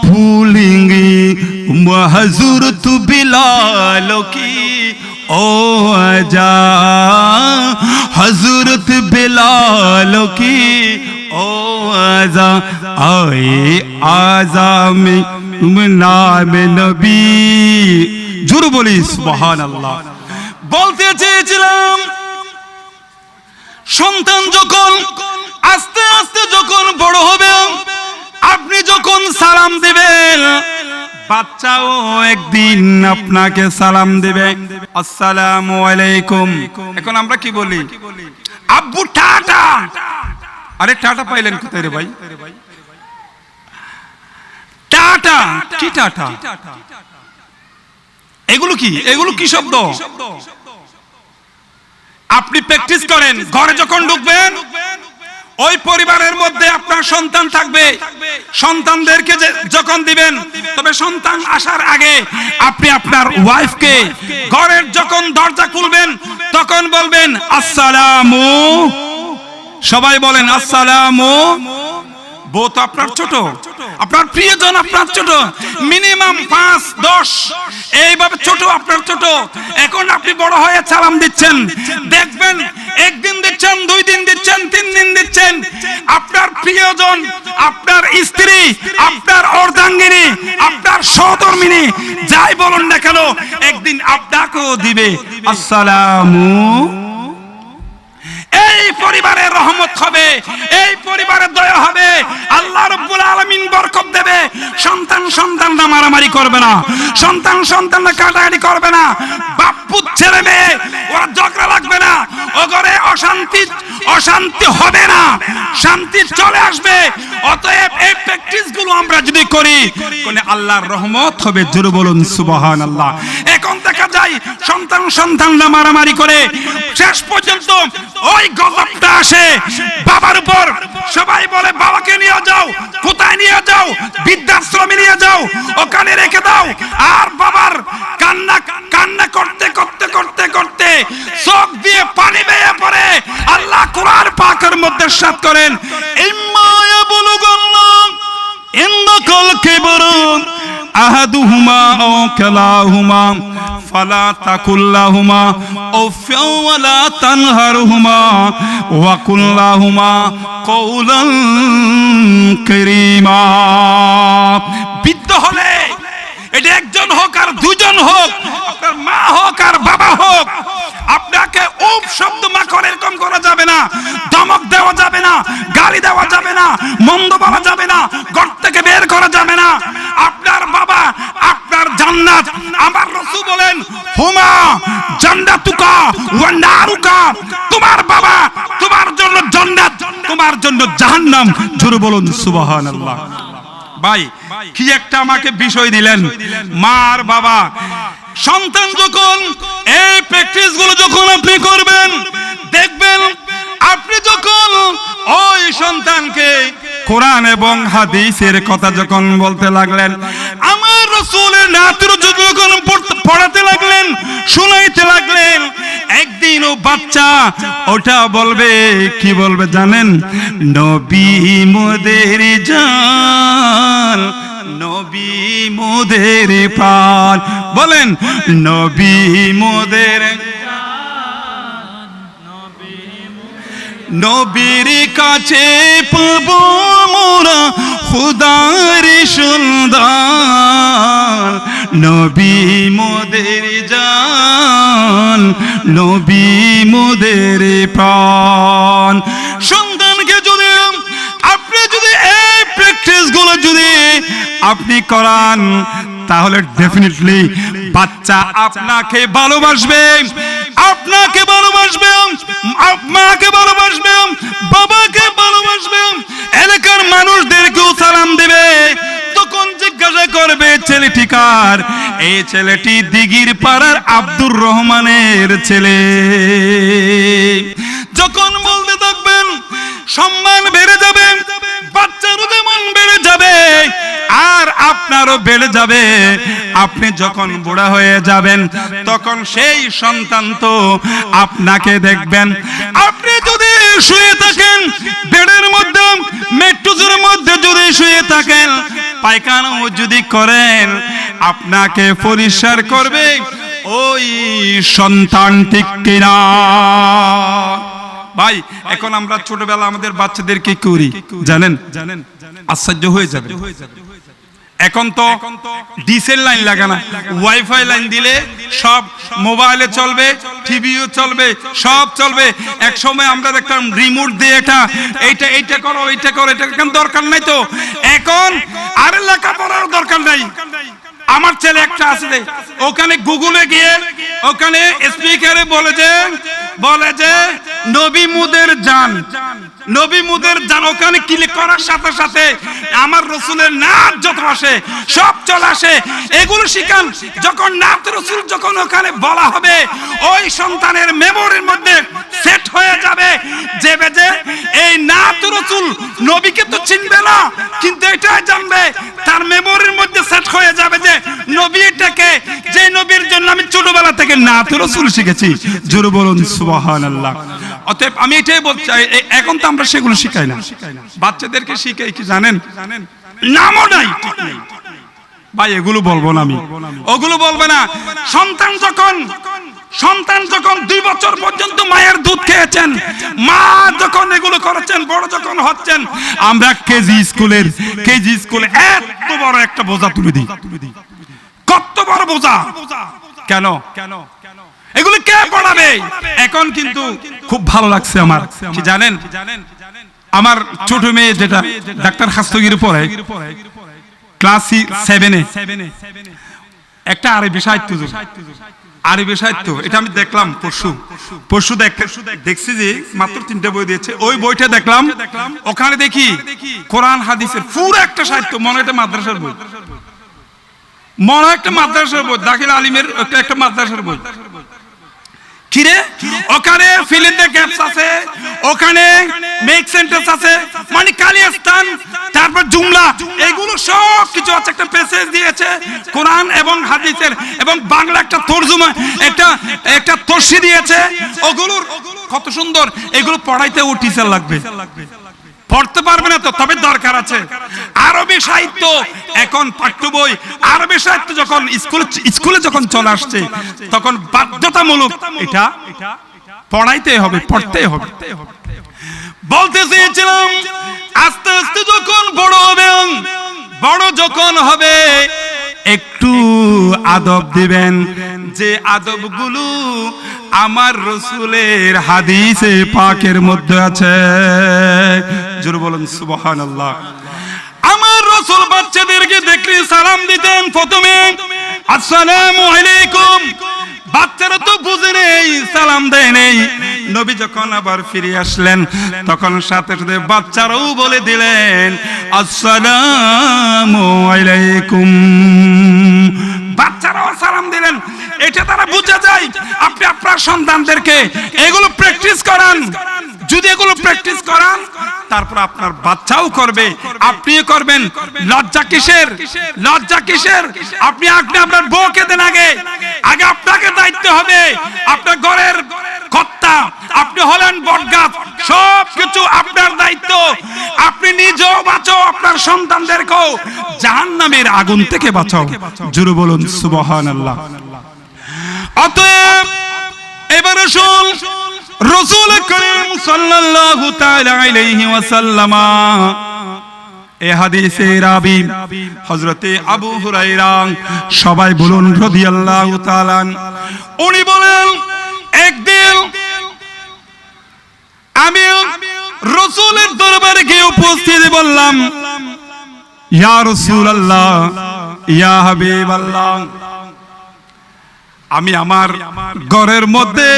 भूलेंगे हज़रत बिलाल की ओ आजा हज़रत बिलाल की ओ आजा आए आजा में नाम नबी जुर बोली सुभान अल्लाह। বলতে চেয়েছিলাম সন্তান যখন আস্তে আস্তে যখন বড় হবে আপনি যখন সালাম দিবেন বাচ্চাও একদিন আপনাকে সালাম দিবে আসসালামু আলাইকুম। এখন আমরা কি বলি আব্বু টাটা। আরে টাটা পাইলেন কোথায় রে ভাই? টাটা কি টাটা? এগুলো কি এগুলো কি শব্দ? আপনি প্র্যাকটিস করেন ঘরে যখন ঢুকবেন ওই পরিবারের মধ্যে আপনার সন্তান থাকবে সন্তানদেরকে যখন দিবেন তবে সন্তান আসার আগে আপনি আপনার ওয়াইফকে ঘরের যখন দরজা খুলবেন তখন বলবেন আসসালামু সবাই বলেন আসসালামু। বউ তো আপনার ছোট আপনার প্রিয়জন আপনার ছোট মিনিমাম 5-10 এইভাবে ছোট আপনার ছোট। এখন আপনি বড় হয়ে সালাম দিচ্ছেন দেখবেন একদিন দিচ্ছেন 2 দিন দিচ্ছেন 3 দিন দিচ্ছেন আপনার প্রিয়জন আপনার স্ত্রী আপনার অর্ধাঙ্গিনী আপনার সহধর্মিনী যাই বলুন না কেন একদিন আপনাকেও দিবে আসসালামু। এই পরিবারের রহমত হবে এই পরিবারের দয়া হবে আল্লাহ রাব্বুল আলামিন বরকত দেবে। সন্তানরা মারামারি করবে না সন্তানরা কাটাকাটি করবে না বাপ্পু ছেলে মেয়ে ওরা ঝগড়া লাগবে না ও ঘরে অশান্তি হবে না শান্তি চলে আসবে। অতএব এই প্র্যাকটিস গুলো আমরা যদি করি কোন আল্লাহর রহমত হবে জোরে বলুন সুবহানাল্লাহ। এখন দেখা যায় সন্তানরা মারামারি করে শেষ পর্যন্ত ওই গজবটা আসে বাবার উপর। সবাই বলে বাবাকে নিয়ে যাও কোথায় নিয়ে যাও বৃদ্ধাশ্রমে নিয়ে যাও ওখানে রেখে দাও আর বাবার কান্না করতে করতে করতে করতে চোখ দিয়ে পানি বেয়ে পড়ে। আল্লাহ কোরআন পাকের মধ্যে ইরশাদ করেন ইম্মা ইয়াবলুগান্না ইনদাকাল কিবরুন আহাদুহুমা আও কিলাহুমা ফালা তাকুল্লাহুমা উফফা ওয়ালা তানহারহুমা ওয়া কুল্লাহুমা কওলান কারীমা। বৃদ্ধ হলে এটা একজন হোক আর দুজন হোক আপনার মা হোক আর বাবা হোক আপনাকে উপ শব্দ মাখর এরকম করা যাবে না ধমক দেওয়া যাবে না গালি দেওয়া যাবে না মন্দ বলা যাবে না ঘর থেকে বের করা যাবে না। আপনার বাবা আপনার জান্নাত আমার রাসূল বলেন হুমা জান্নাতুকা ওয়া নারুকা তোমার বাবা তোমার জন্য জান্নাত তোমার জন্য জাহান্নাম জোরে বলুন সুবহানাল্লাহ। ভাই কি একটা আমাকে বিষয় দিলেন মা আর বাবা সন্তান যখন এই প্র্যাকটিস গুলো যখন আপনি করবেন দেখবেন আপনি যখন ওই সন্তানকে কোরআন এবং হাদিসের কথা যখন বলতে লাগলেন আমার রাসূলের নাতের যখন পড়াতে লাগলেন শোনাইতে লাগলেন একদিন ও বাচ্চা ওটা বলবে কি বলবে জানেন নবী মোদের জান নবী মোদের প্রাণ বলেন নবী মোদের নবীর কাছে পাবো মোরা খুদার সন্ধান নবী মোদের জান নবী মোদের প্রাণ। সন্তানকে যদি আপনি যদি এই প্র্যাকটিস গুলো যদি আপনি করান তাহলে ডেফিনেটলি বাচ্চা আপনাকে ভালোবাসবে আপনাকে ভালোবাসবে মাকে ভালোবাসবে বাবাকে ভালোবাসবে এলাকার মানুষদেরকেও সালাম দেবে। তখন জিজ্ঞাসা করবে ছেলেটি কার? এই ছেলেটি দিঘির পাড়ার আব্দুর রহমানের ছেলে। যখন বলতে থাকবেন সম্মান বেড়ে যাবে বাচ্চারও যেমন বেড়ে যাবে আরো বেড়ে যাবে। আপনি যখন বুড়া হয়ে যাবেন তখন সেই সন্তান তো আপনাকে দেখবেন। আপনি যদি শুয়ে থাকেন বেডের মধ্যে, মেট্রোজের মধ্যে যদি শুয়ে থাকেন, পায়খানাও যদি করেন, আপনাকে পরিষ্কার করবে ওই সন্তান, ঠিক কিনা ভাই? এখন আমরা ছোটবেলা আমাদের বাচ্চাদেরকে করি জানেন, আশ্চর্য হয়ে যাবে। এখন তো ডিসেল লাইন লাগে না, ওয়াইফাই লাইন দিলে সব মোবাইলে চলবে, টিভিও চলবে, সব চলবে। এক সময় আমরা দেখতাম রিমোট দিয়ে এইটা করো, এইটা করো, এটা এখন দরকার নাই তো। এখন আর লেখাপড়ার দরকার নাই। আমার ছেলে একটা আছে, ওখানে গুগলে গিয়ে ওখানে স্পিকারে বলে যে নবী মুদের জান, নবী মুদের জান, ওখানে ক্লিক করার সাথে সাথে আমার রাসূলের নাম যত আসে সব চলে আসে। এগুলো শিখান। যখন নাম রাসূল যখন ওখানে বলা হবে, ওই সন্তানের মেমোরির মধ্যে সেট হয়ে যাবে যে এই নাম রাসূল নবীকে তো চিনবে না, কিন্তু এটাই জানবে, তার মেমোরির মধ্যে সেট হয়ে যাবে যে নবী এটাকে, যে নবীর জন্য আমি ছোটবেলা থেকে নাম রাসূল শিখেছি। জোরে বলুন সুবহানাল্লাহ। অতএব আমি এটাই বলতে চাই, এখন তো আমরা সেগুলো শিখাই না, বাচ্চাদেরকে শিখাই কি জানেন? নামও নাই ভাই, এগুলো বলবো না আমি, ওগুলো বলবে না। সন্তান যখন 2 বছর পর্যন্ত মায়ের দুধ খেয়েছেন, মা যখন এগুলো করেছেন, বড় যখন হচ্ছেন, আমরা কেজি স্কুলে এত বড় একটা বোঝা তুলে দিই। কত বড় বোঝা! কেন এগুলো কে পড়াবে? এখন কিন্তু খুব ভালো লাগছে আমার, কি জানেন? আমার ছোট মেয়ে যেটা ডাক্তার হাস্তগির পড়ে, ক্লাস 7-এ, একটা আরবি সাহিত্য, এটা আমি দেখলাম পরশু দেখছি যে মাত্র 3টে বই দিয়েছে। ওই বইটা দেখলাম, ওখানে দেখি কোরআন হাদিসের পুরো একটা সাহিত্য, মনে একটা মাদ্রাসার বই, দাখিল আলিমের একটা মাদ্রাসার বই। কিরে, ওখানে ফিল ইন দ্য গ্যাপস আছে, ওখানে মেক সেন্টেন্স আছে, মানে কালিয়াস্তান, তারপর জুমলা, এগুলো সব কিছু আছে। একটা প্যাসেজ দিয়েছে কোরআন এবং হাদিসের, এবং বাংলা একটা তরজমা, একটা তফসির দিয়েছে। ওগুলোর কত সুন্দর! এগুলো পড়াইতেও টিচার লাগবে, পড়তে পারবে না তো, তবে দরকার আছে। আরবি সাহিত্য এখন পাঠ্য বই, আরবি সাহিত্য যখন স্কুলে যখন চলে আসছে, তখন বাধ্যতামূলক এটা পড়াইতে হবে, পড়তে হবে। বলতে চেয়েছিলাম, আস্তে আস্তে যখন বড় যখন হবে, একটু আদব দিবেন, যে আদবগুলো আমার রাসূলের হাদিসে পাকের মধ্যে আছে। জোরে বলুন সুবহানাল্লাহ। আমার রাসূল বাচ্চাদেরকে দেখলে সালাম দিতেন প্রথমে, আসসালামু আলাইকুম। বাচ্চারা তো বুঝে নেই, সালাম দেয় নেই। নবী যখন আবার ফিরে আসলেন, তখন সাথে সাথে বাচ্চারাও বলে দিলেন আসসালামু আলাইকুম। বাচ্চারাও সালাম দিলেন। এটা তারা বুঝে যায়। আপনি আপনার সন্তানদেরকে এগুলো প্র্যাকটিস করান। যদি এগুলো প্র্যাকটিস করান, তারপর আপনার বাচ্চাও করবে, আপনিও করবেন। লজ্জা কিসের? আপনি আপনার বউকে দেন আগে আপনাকে দায়িত্ব হবে। আপনার ঘরের কর্তা, আপনি হলেন বটগাছ, সব কিছু আপনার দায়িত্ব। আপনি নিজেও বাঁচাও, আপনার সন্তানদেরকেও জাহান্নামের আগুন থেকে বাঁচাও। জোরে বলুন সুবহানাল্লাহ। অতএব এবার আসুন, রাসূল করিম সাল্লাল্লাহু তাআলা আলাইহি ওয়াসাল্লাম এই হাদিসের রাবী হযরতে আবু হুরায়রা, সবাই বলুন রাদিয়াল্লাহু তাআলা, উনি বলেন, একদিন আমি রাসূলের দরবারে গিয়ে উপস্থিত বললাম, ইয়া রাসূলুল্লাহ, ইয়া হাবিবাল্লাহ, আমি আমার ঘরের মধ্যে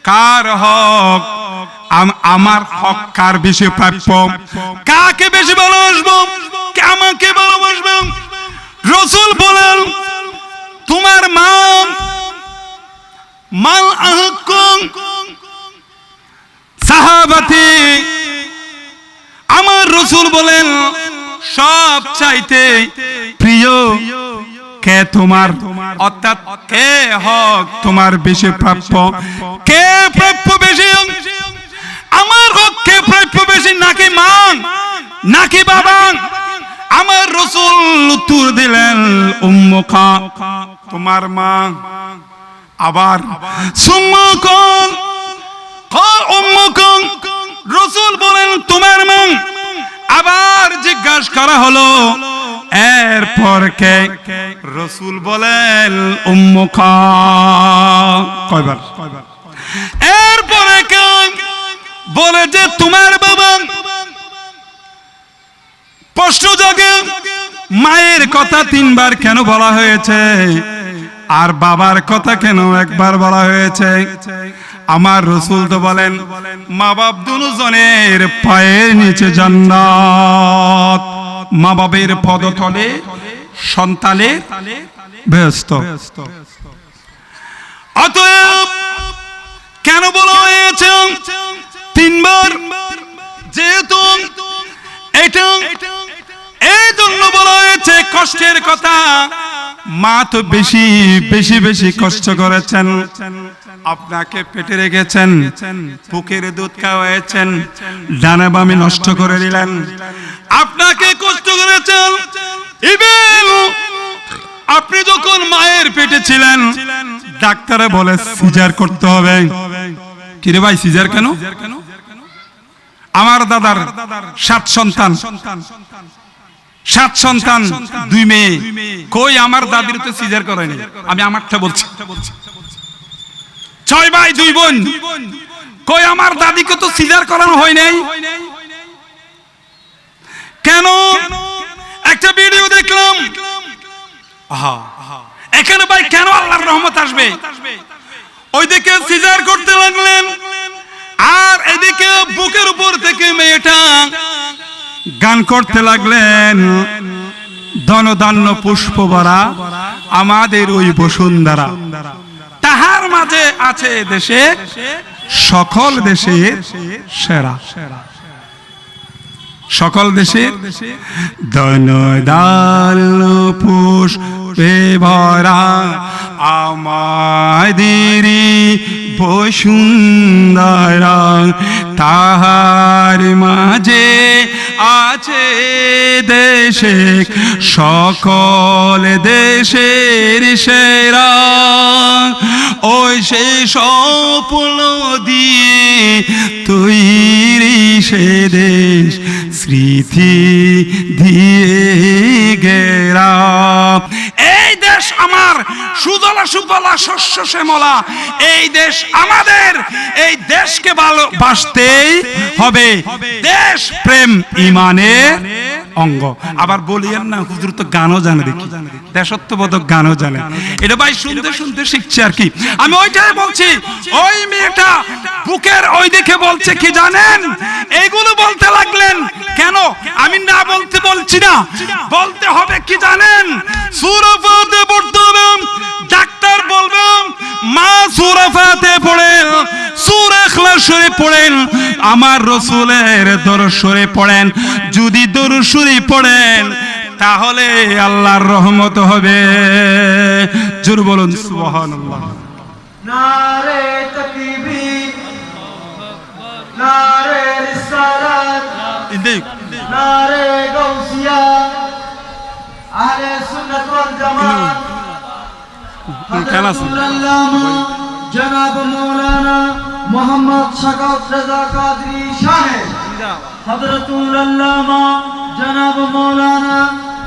কার হক, আমার হক কার বেশি প্রাপ্য, কাকে বেশি ভালোবাসবো, আমাকে ভালোবাসবো? রাসূল বলেন, তোমার মা, মাল আহকুম সাহাবাতি। আমার রাসূল বলেন, সব চাইতে প্রিয় প্রিয়, কে তোমার, অর্থাৎ কে হক তোমার বেশি প্রাপ্য, কে প্রাপ্য বেশি, আমার হক কে প্রাপ্য বেশি, নাকি মা নাকি বাবা? আমার রাসূল উত্তর দিলেন উম্মুকা, তোমার মা। আবার সুম্মুকুন উম্মুকুন, রাসূল বলেন তোমার মা। আবার জিজ্ঞাসা করা হলো এরপর কে? রাসূল বলেন উম্মুকা। কয়বার? এরপরে কে? বলে যে তোমার বাবা। প্রশ্ন জাগে মায়ের কথা তিনবার কেন বলা হয়েছে আর বাবার কথা কেন একবার বলা হয়েছে? আমার রাসূল তো বলেন মা বাপ দুজনের পায়ের নিচে জান্নাত, মা বাবের পদতলে সন্তানের বেহেশত। অতএব কেন বলা হয়েছে তিনবার? যেহেতু এটা এই জন্য বলা হয়েছে কষ্টের কথা। মা তো বেশি বেশি বেশি কষ্ট করেছেন, আপনাকে পেটে রেখেছেন, বুকের দুধ খাওয়াইছেন, ডানা বামে নষ্ট করে দিলেন, আপনাকে কষ্ট করেছেন। ইভেন আপনি যখন মায়ের পেটে ছিলেন ডাক্তারে বলে সিজার করতে হবে। কিরে ভাই সিজার কেন? আমার দাদার 7 সন্তান, 7 সন্তান 2 মেয়ে, কই আমার দাদির তো সিজার করেনি। আমি আমারটা বলছি, 6 ভাই 2 বোন, কই আমার দাদিকে তো সিজার করানো হয় নাই। কেন? একটা ভিডিও দেখলাম, এখানে ভাই কেন আল্লাহর রহমত আসবে? ওইদিকে সিজার করতে লাগলেন আর এদিকে বুকের উপর থেকে মেয়েটা গান করতে লাগলেন, ধনধান্য পুষ্প ভরা আমাদের ওই বসুন্ধরা, তাহার মাঝে আছে দেশে সকল দেশের সেরা, সকল দেশের ধনধান্য পুষ্পে ভরা আমাদের বসুন্ধরা, তাহার মাঝে আছে দেশে সকল দেশের সেরা। ওই সে স্বপ্ন দিয়ে তৈরি সে দেশ, স্মৃতি দিয়ে ঘেরা। এই দেশ আমার সুজলা সুফলা শস্য শ্যামলা, এই দেশ আমাদের, এই দেশকে ভালোবাসতেই হবে। দেশ প্রেম ইমানের অঙ্গ। আবার বলিয়েন না হুজুর তো গানও জানে, দেখি দেশত্ববোধক গানও জানে। এটা ভাই শুনতে শুনতে শিখছে আর কি। আমি ওইটাই বলছি, ওই মেয়েটা বুকের ওই দেখে বলছে কি জানেন, এইগুলো বলতে লাগলেন কেন? আমি না বলতে বলছি না, বলতে হবে কি জানেন, সূরা ফাতিহা পড়তে হবে। ডাক্তার বলবে মা সূরা ফাতিহা পড়েন, সূরা ইখলাস শরীফ পড়েন, আমার রাসূলের দরুদ শরীফ পড়েন। যদি দরুদ শরীফ পড়েন তাহলে আল্লাহর রহমত হবে। জোরে বলুন সুবহানাল্লাহ। নারে তাকবীর, নারে রিসালাত, নারে গাউসিয়া, আহলে সুন্নাত ওয়াল জামাত। হযরতুল আল্লামা জনাব মাওলানা মোহাম্মদ শাকাওয়াত রেজা কাদরি সাহেব, হযরতুল আল্লামা জনাব মাওলানা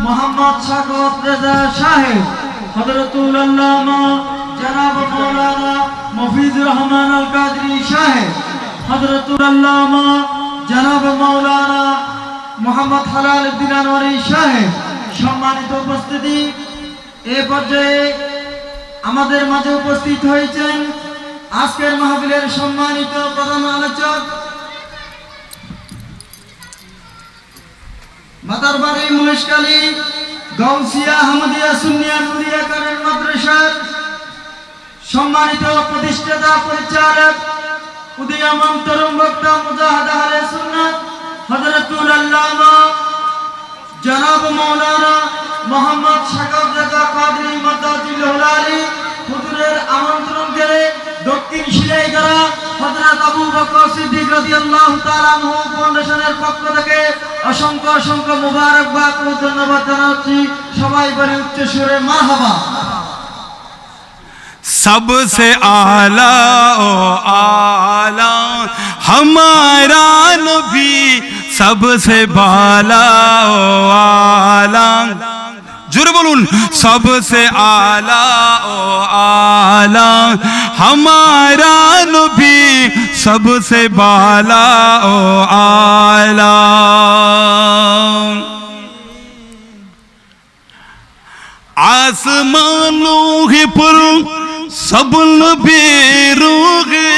মোহাম্মদ শাকাওয়াত রেজা সাহেব, হযরতুল আল্লামা জনাব মাওলানা মফিজুর রহমান আল কাদরি সাহেব, হযরতুল আল্লামা জনাব মাওলানা মোহাম্মদ হালাল উদ্দিন আনোয়ারি সাহেব। সম্মানিত উপস্থিতি, এ পর্যায়ে আমাদের মাঝে উপস্থিত হয়েছেন আজকের মাহফিলের সম্মানিত প্রধান আলোচক, মাতারবাড়ি মহেশখালী গাউসিয়া আহমদিয়া সুন্নিয়া নুরিয়া কামিল মাদ্রাসার সম্মানিত প্রতিষ্ঠাতা পরিচালক, উদীয়মান তরুণ বক্তা, মুজাহিদ আহলে সুন্নাত, হযরতুল আল্লামা জনাব মাওলানা মোহাম্মদ সাকাব রাজা কাদরি মাদ্দাজিল্লাহুল আলী হুজুরের আমন্ত্রণ করে দক্ষিণ শিলাইগড়া হযরত আবু বকর সিদ্দিক রাদিয়াল্লাহু তাআলা আনহু ফাউন্ডেশনের পক্ষ থেকে অসংখ্য অসংখ্য মোবারকবাদ ও ধন্যবাদ জানাচ্ছি। সবাই বলে উচ্চ সুরে মারহাবা। सबसे आला ओ आला हमारा नबी, सबसे बाला ओ आला, जोर बोलून, सबसे आला ओ आला हमारा नबी, सबसे बाला ओ आला। आसमानों के पर सब नबी रूगे,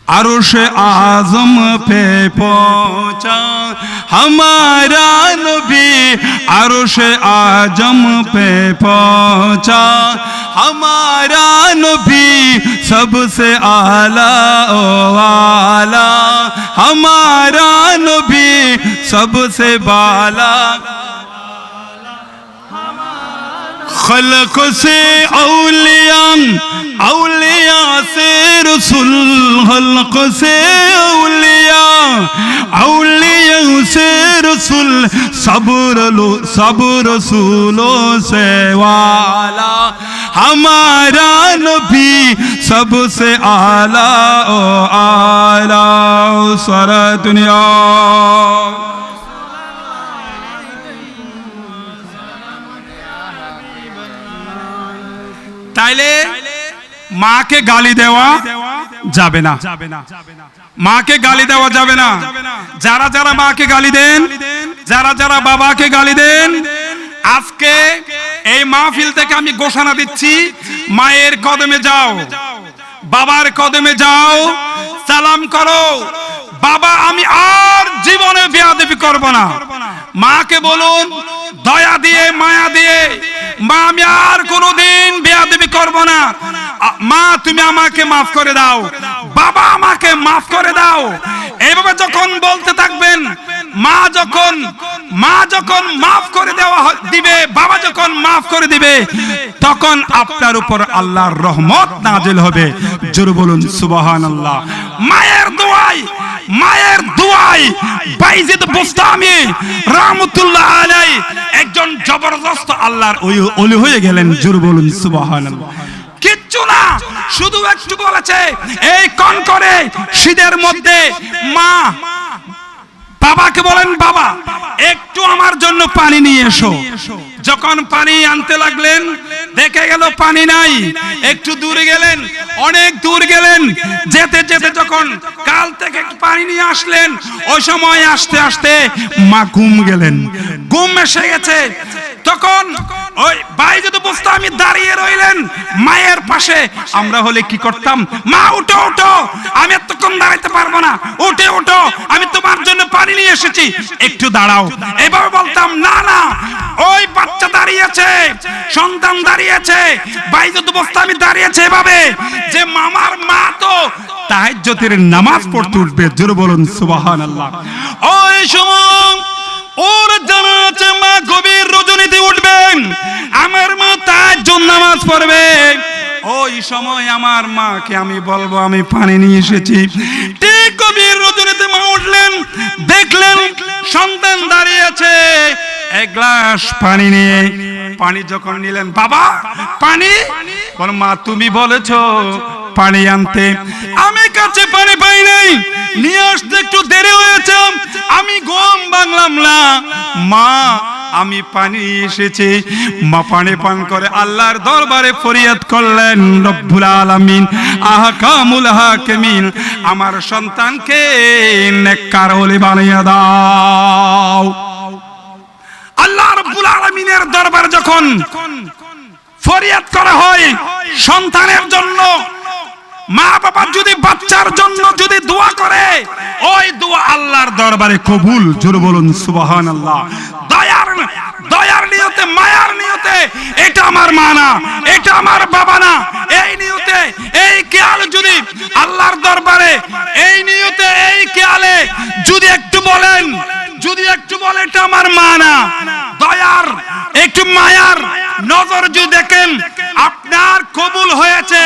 अर्श आज़म पे पहुंचा हमारा नबी, अर्श आज़म पे पहुंचा हमारा नबी, सबसे आला ओ आला हमारा नबी, सबसे बाला। खल्क से औलिया, औलिया से रसूल, खल्क से औलिया, औलिया से रसूल, सब रसूलों से वाला हमारा नबी, सबसे आला ओ आला सारा दुनिया। তাইলে মাকে গালি দেওয়া যাবে না, মাকে গালি দেওয়া যাবে না। যারা যারা মাকে গালি দেন, যারা যারা বাবাকে গালি দেন, আজকে এই মাহফিল থেকে আমি ঘোষণা দিচ্ছি, মায়ের কদমে যাও, বাবার কদমে যাও, সালাম করো। বাবা আমি আর জীবনে বেয়াদবি করব না। মাকে বলুন দয়া দিয়ে মায়া দিয়ে, মা আমি আর কোনোদিন বেয়াদবি করব না, মা তুমি আমাকে মাফ করে দাও, বাবা আমাকে মাফ করে দাও। এইভাবে যখন বলতে থাকবেন, মা যখন মাফ করে দেওয়া দিবে, বাবা যখন মাফ করে দিবে, তখন আপনার উপর আল্লাহর রহমত নাজিল হবে। জোরে বলুন সুবহানাল্লাহ। মায়ের দোয়ায় বাইজিদ বুস্তামি রাহমাতুল্লাহ আলাইহি একজন জবরদস্ত আল্লাহর ওলি হয়ে গেলেন। জোরে বলুন সুবহানাল্লাহ। কিচ্ছু না, শুধু একটু বলেছে এই কোন করে শীতের মধ্যে মা বাবাকে বলেন বাবা একটু আমার জন্য পানি নিয়ে এসো। যখন পানি আনতে লাগলেন, দেখে গেল পানি নাই, একটু দূরে গেলেন, অনেক দূর গেলেন, যেতে যেতে যখন কাল থেকে পানি নিয়ে আসলেন, ওই সময় আসতে আসতে মা ঘুম গেলেন, ঘুম এসে গেছে। তখন ওই বাইজিদ বুস্তামি দাঁড়িয়ে রইলেন মায়ের পাশে। আমরা হলে কি করতাম, মা উঠো উঠো, আমি এতক্ষণ দাঁড়াইতে পারবো না, উঠে উঠো, আমি তোমার জন্য পানি নিয়ে এসেছি, একটু দাঁড়াও। এভাবে বলতাম না না, ওই বাচ্চা দাঁড়িয়েছে, সন্তান দাঁড়িয়েছে, বাইজিদ বুস্তামি দাঁড়িয়েছে এভাবে যে মামার মা তো তাহাজ্জুদের নামাজ পড়তে উঠবে। জোরে বলুন সুবহানাল্লাহ। ওই সময় ওর জানা আছে মা গভীর রজনীতে উঠবেন, আমার মা তাহাজ্জুদ নামাজ পড়বে। ওই সময় আমার মাকে আমি বলবো আমি পানি নিয়ে এসেছি। ঠিক গভীর রজনীতে মা উঠলেন, দেখলেন সন্তান দাঁড়িয়ে আছে এক গ্লাস পানি নিয়ে। পানি যখন নিলেন, বাবা পানি, বল মা তুমি বলেছো পানি আনতে, আমি কাছে পানি পাই নাই, নিয়ে আসতে একটু দেরি হয়েছে, আমি ঘুম ভাঙলাম না, মা আমি পানি এসেছি। মা পানি পান করে আল্লাহর দরবারে ফরিয়াদ করলেন, রব্বুল আলামিন আহকামুল হাকিমিন, আমার সন্তানকে নেককার ওলি বানিয়ে দাও। আল্লাহ রব্বুল আলামিনের দরবারে যখন ফরিয়াদ করা হয় সন্তানের জন্য, মা বাবা যদি বাচ্চার জন্য যদি দোয়া করে, ওই দোয়া আল্লাহর দরবারে কবুল। জোরে বলুন সুবহানাল্লাহ। দয়ার নিয়তে, মায়ার নিয়তে, এটা আমার মা না, এটা আমার বাবা না, এই নিয়তে, এই খেয়াল যদি আল্লাহর দরবারে এই নিয়তে, এই খেয়ালে যদি একটু বলেন, যদি একটু বলে এটা আমার মা না, দয়ার একটু মায়ার নজর যদি দেখেন আপনার কবুল হয়েছে,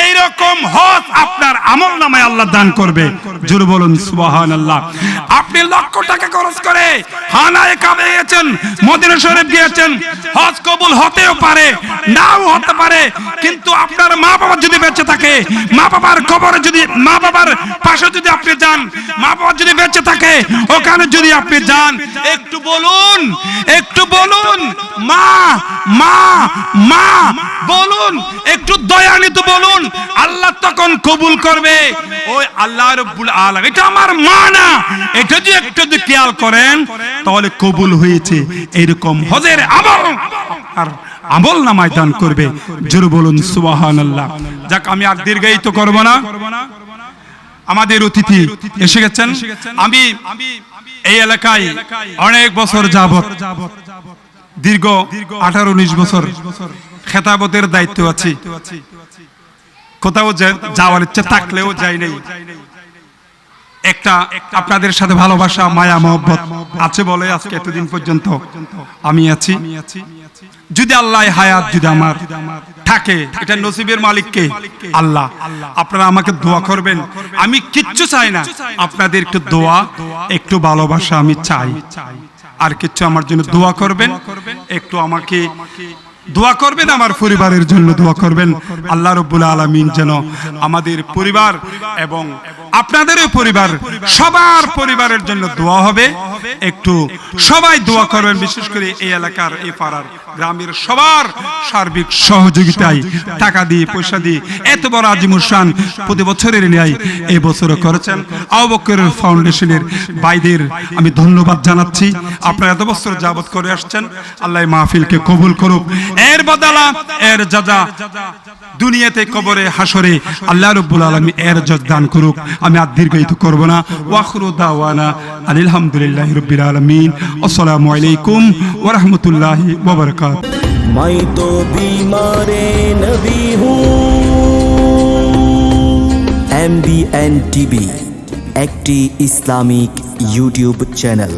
এইরকম হজ আপনার আমল নামায় আল্লাহ দান করবে। জোরে বলুন সুবহানাল্লাহ। আপনি লক্ষ টাকা খরচ করে হানায়ে কাবে গিয়েছেন, মদিনা শরীফ গিয়েছেন, হজ কবুল হতেও পারে নাও হতে পারে, কিন্তু আপনার মা বাবা যদি বেঁচে থাকে, মা বাবার কবরে যদি, মা বাবার পাশে যদি আপনি যান, মা বাবা যদি বেঁচে থাকে ওখানে যদি আপনি যান, একটু বলুন, একটু বলুন মা মা মা বলুন, একটু দয়ান্বিত বলুন, আল্লাহ তখন কবুল করবে। ওই আল্লাহ রাব্বুল আলামিন এটা আমার মা না, এটা যদি একটু খেয়াল করেন তাহলে কবুল হয়েছে, এরকম হজের আমল আর আমল নামায় দান করবে। জোরে বলুন সুবহানাল্লাহ। যাক, আমি আর দীর্ঘায়িত করব না, আমাদের অতিথি এসে গেছেন। আমি এই এলাকায় অনেক বছর যাবত, দীর্ঘ 18-19 বছর খেতাবতের দায়িত্ব আছি। কোথাও যাওয়ার ইচ্ছা থাকলেও যাই নাই। একটা আপনাদের সাথে ভালোবাসা, মায়া মহব্বত আছে বলে আজকে এতদিন পর্যন্ত আমি আছি। যদি আল্লাহ হায়াত যদি আমার থাকে, এটা নসিবের মালিককে আল্লাহ। আপনারা আমাকে দোয়া করবেন, আমি কিচ্ছু চাই না, আপনাদের একটু দোয়া, একটু ভালোবাসা আমি চাই, আর কিচ্ছু আমার জন্য দোয়া করবেন, একটু আমাকে দোয়া করবেন, আমার পরিবারের জন্য দোয়া করবেন। আল্লাহ রাব্বুল আলামিন যেন আমাদের পরিবার এবং আপনাদেরও পরিবার, সবার পরিবারের জন্য দোয়া হবে, একটু সবাই দোয়া করবেন। বিশেষ করে এই এলাকার, এই পাড়ার, গ্রামের সবার সার্বিক সহযোগিতায় টাকা দিয়ে, পয়সা দিয়ে এত বড় আজিমুল শান প্রতি বছরের ন্যায় এই বছরও করেছেন। আবু বকর ফাউন্ডেশনের ভাইদের আমি ধন্যবাদ জানাচ্ছি। আপনারা এত বছর যাবত করে আসছেন, আল্লাহ মাহফিলকে কবুল করুক। এর বদলা, এর যাজা দুনিয়াতে, কবরে, হাসরে আল্লাহ রাব্বুল আলামিন এর জাযা দান করুক। আমি আর দীর্ঘায়িত করব না। ওয়াখিরু দাওয়ানা আলহামদুলিল্লাহি রাব্বিল আলামিন। আসসালামু আলাইকুম ওয়া রাহমাতুল্লাহি ওয়া বারাকাতুহু। मैं तो बीमार नबी हूँ। MBN TV একটি ইসলামিক ইউটিউব চ্যানেল।